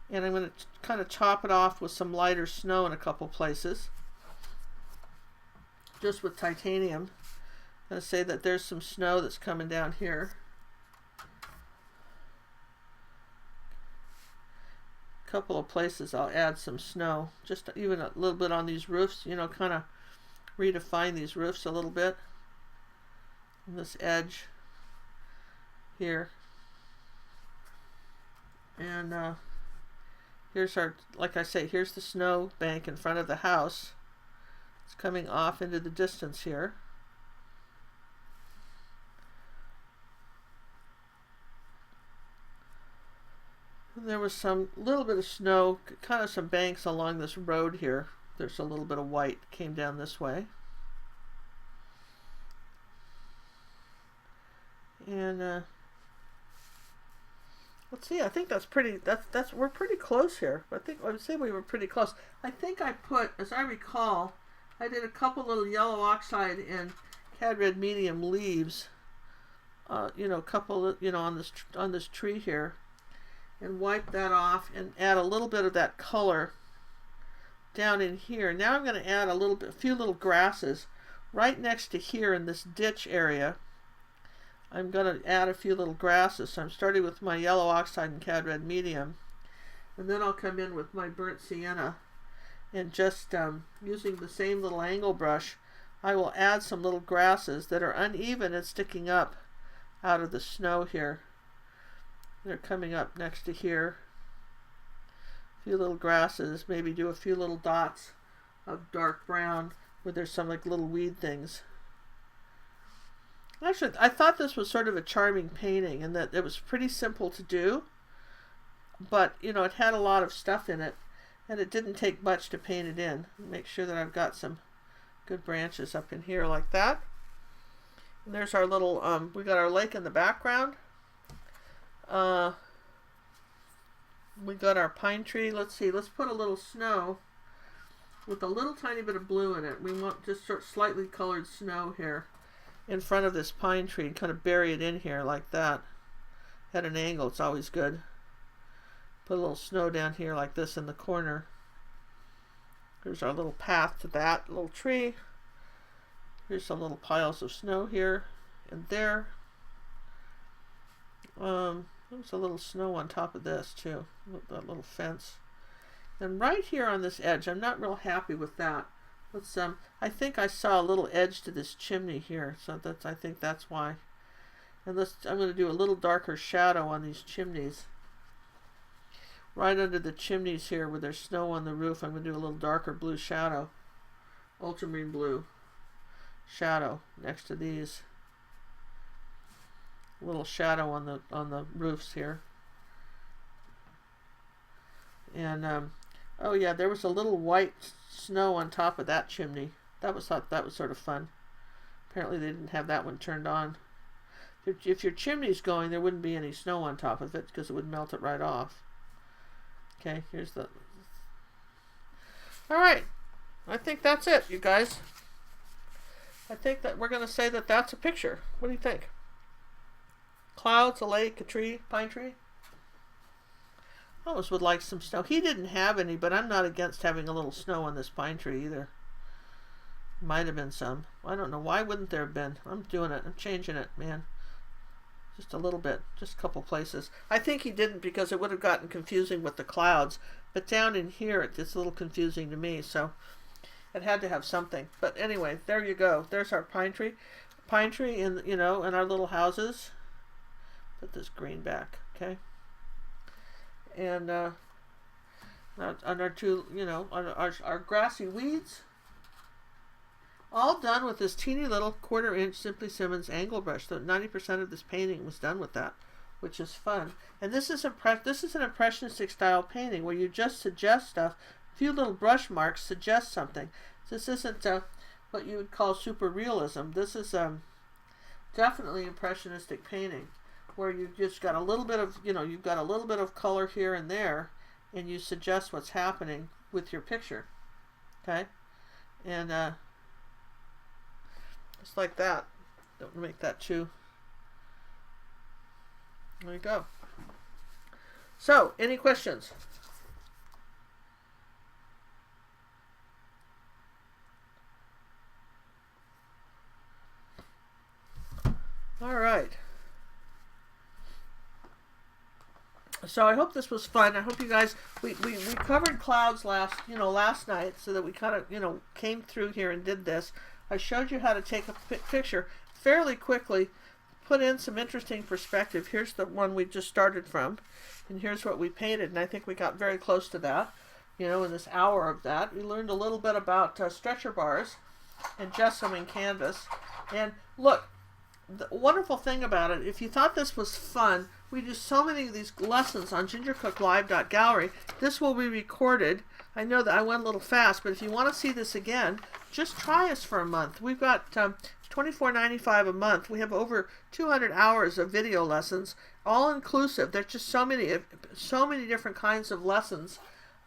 and I'm going to kind of top it off with some lighter snow in a couple places, just with titanium. I'm going to say that there's some snow that's coming down here. A couple of places I'll add some snow, just even a little bit on these roofs, you know, kind of redefine these roofs a little bit. And this edge here. And here's our, like I say, here's the snow bank in front of the house. It's coming off into the distance here. There was some little bit of snow, kind of some banks along this road here. There's a little bit of white came down this way. And let's see, I think that's pretty, we're pretty close here. I would say we were pretty close. I think I put, as I recall, I did a couple little yellow oxide and cad red medium leaves, you know, a couple, you know, on this tree here, and wipe that off and add a little bit of that color down in here. Now I'm going to add a few little grasses right next to here in this ditch area. I'm going to add a few little grasses. So I'm starting with my yellow oxide and cad red medium, and then I'll come in with my burnt sienna, and just using the same little angle brush, I will add some little grasses that are uneven and sticking up out of the snow here. They're coming up next to here. A few little grasses, maybe do a few little dots of dark brown where there's some like little weed things. Actually, I thought this was sort of a charming painting, and that it was pretty simple to do, but you know, it had a lot of stuff in it, and it didn't take much to paint it in. Make sure that I've got some good branches up in here like that. And there's our little, we got our lake in the background. We got our pine tree. Let's see, let's put a little snow with a little tiny bit of blue in it. We want just sort of slightly colored snow here in front of this pine tree, and kind of bury it in here like that. At an angle, it's always good. Put a little snow down here like this in the corner. Here's our little path to that little tree. Here's some little piles of snow here and there. There's a little snow on top of this too, that little fence. And right here on this edge, I'm not real happy with that. Let's I think I saw a little edge to this chimney here, so I think that's why. And I'm going to do a little darker shadow on these chimneys. Right under the chimneys here where there's snow on the roof, I'm going to do a little darker blue shadow. Ultramarine blue shadow next to these. Little shadow on the roofs here. And oh yeah, there was a little white snow on top of that chimney. That was sort of fun. Apparently they didn't have that one turned on. If your chimney's going, there wouldn't be any snow on top of it because it would melt it right off. Okay, here's the... Alright, I think that's it, you guys. I think that we're going to say that that's a picture. What do you think? Clouds, a lake, a tree, pine tree? I almost would like some snow. He didn't have any, but I'm not against having a little snow on this pine tree either. Might have been some. I don't know. Why wouldn't there have been? I'm doing it. I'm changing it, man. Just a little bit. Just a couple places. I think he didn't because it would have gotten confusing with the clouds. But down in here, it's a little confusing to me, so it had to have something. But anyway, there you go. There's our pine tree. Pine tree in, you know, in our little houses. Put this green back, okay? And on our two, you know, our grassy weeds, all done with this teeny little 1/4 inch Simply Simmons angle brush. So 90% of this painting was done with that, which is fun. And this is an impressionistic style painting where you just suggest stuff. A few little brush marks suggest something. This isn't what you would call super realism. This is definitely impressionistic painting, where you've just got a little bit of, you know, you've got a little bit of color here and there, and you suggest what's happening with your picture. Okay? And just like that. Don't make that too. There you go. So, any questions? All right. So I hope this was fun. I hope you guys, we covered clouds last night, so that we kind of, you know, came through here and did this. I showed you how to take a picture fairly quickly, put in some interesting perspective. Here's the one we just started from, and here's what we painted, and I think we got very close to that, you know, in this hour of that. We learned a little bit about stretcher bars and gesso and canvas. And look, the wonderful thing about it, if you thought this was fun, we do so many of these lessons on gingercooklive.gallery. This will be recorded. I know that I went a little fast, but if you want to see this again, just try us for a month. We've got $24.95 a month. We have over 200 hours of video lessons, all inclusive. There's just so many different kinds of lessons.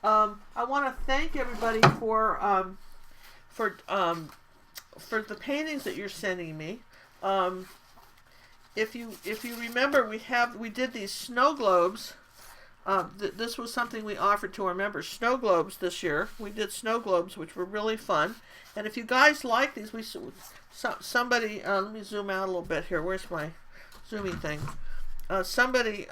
I want to thank everybody for the paintings that you're sending me. If you remember, we did these snow globes. This was something we offered to our members, snow globes, this year. We did snow globes, which were really fun. And if you guys like these, somebody, let me zoom out a little bit here. Where's my zooming thing? Somebody,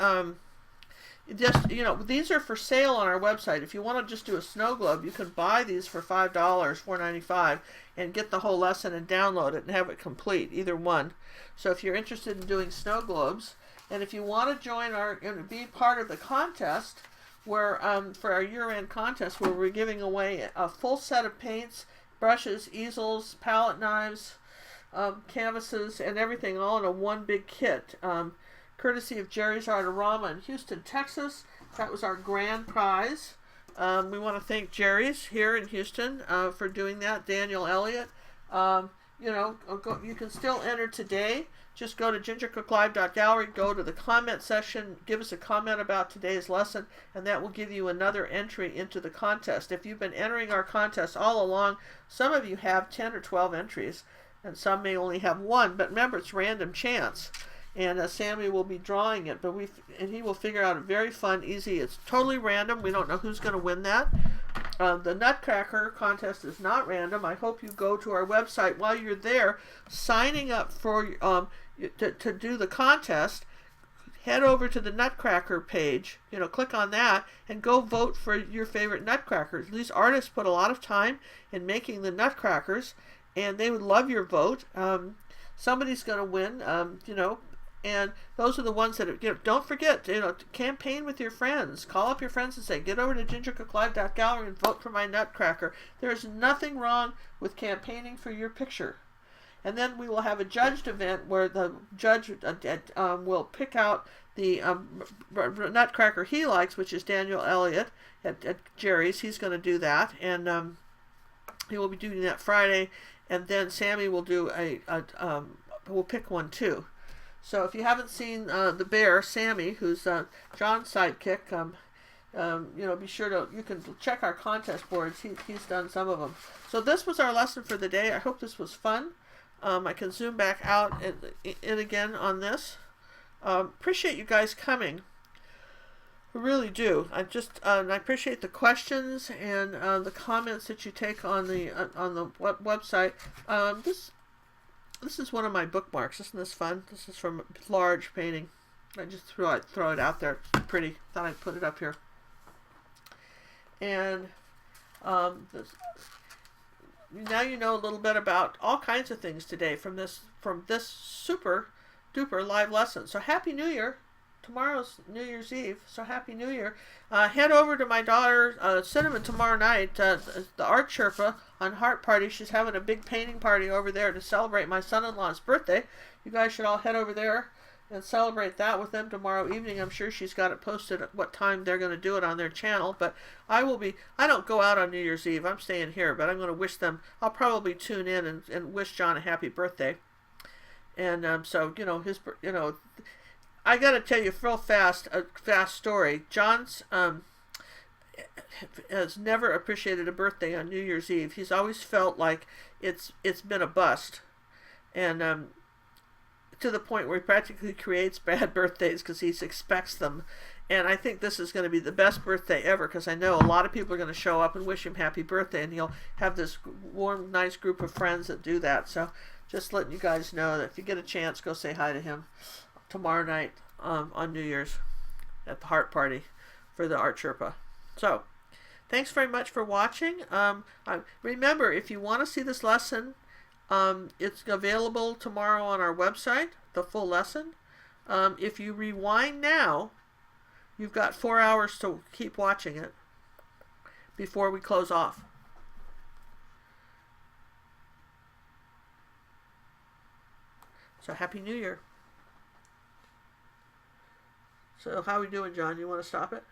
just, these are for sale on our website. If you want to just do a snow globe, you can buy these for $5, $4.95, and get the whole lesson and download it and have it complete, either one. So if you're interested in doing snow globes, and if you want to join be part of the contest, where for our year-end contest, where we're giving away a full set of paints, brushes, easels, palette knives, canvases, and everything, all in a one big kit, courtesy of Jerry's Artorama in Houston, Texas. That was our grand prize. We want to thank Jerry's here in Houston for doing that. Daniel Elliott. You can still enter today. Just go to gingercooklive.gallery, go to the comment section, give us a comment about today's lesson, and that will give you another entry into the contest. If you've been entering our contest all along, some of you have 10 or 12 entries, and some may only have one, but remember, it's random chance. And Sammy will be drawing it, and he will figure out a very fun, easy, it's totally random. We don't know who's going to win that. The Nutcracker contest is not random. I hope you go to our website while you're there, signing up for to do the contest. Head over to the Nutcracker page, click on that, and go vote for your favorite Nutcrackers. These artists put a lot of time in making the Nutcrackers, and they would love your vote. Somebody's going to win, and those are the ones that, don't forget, to campaign with your friends. Call up your friends and say, get over to gingercooklive.gallery and vote for my Nutcracker. There's nothing wrong with campaigning for your picture. And then we will have a judged event where the judge will pick out the Nutcracker he likes, which is Daniel Elliott at Jerry's. He's going to do that, and he will be doing that Friday. And then Sammy will do we'll pick one too. So if you haven't seen the bear, Sammy, who's John's sidekick, be sure you can check our contest boards. He's done some of them. So this was our lesson for the day. I hope this was fun. I can zoom back out and again on this. Appreciate you guys coming. I really do. I appreciate the questions and the comments that you take on the website. This is one of my bookmarks. Isn't this fun? This is from a large painting. I just throw it out there. It's pretty. Thought I'd put it up here. And now you know a little bit about all kinds of things today from this super duper live lesson. So Happy New Year. Tomorrow's New Year's Eve, so Happy New Year. Head over to my daughter Cinnamon tomorrow night, the Art Sherpa on Heart Party. She's having a big painting party over there to celebrate my son-in-law's birthday. You guys should all head over there and celebrate that with them tomorrow evening. I'm sure she's got it posted at what time they're going to do it on their channel, but I don't go out on New Year's Eve. I'm staying here, but I'm going to wish them, I'll probably tune in and wish John a happy birthday. And I got to tell you a fast story. John's has never appreciated a birthday on New Year's Eve. He's always felt like it's been a bust, and to the point where he practically creates bad birthdays because he expects them. And I think this is going to be the best birthday ever, because I know a lot of people are going to show up and wish him happy birthday, and he'll have this warm, nice group of friends that do that. So just letting you guys know that if you get a chance, go say hi to him tomorrow night on New Year's at the Heart Party for the Art Sherpa. So thanks very much for watching. Remember, if you want to see this lesson, it's available tomorrow on our website, the full lesson. If you rewind now, you've got 4 hours to keep watching it before we close off. So Happy New Year. So how we doing, John? You want to stop it?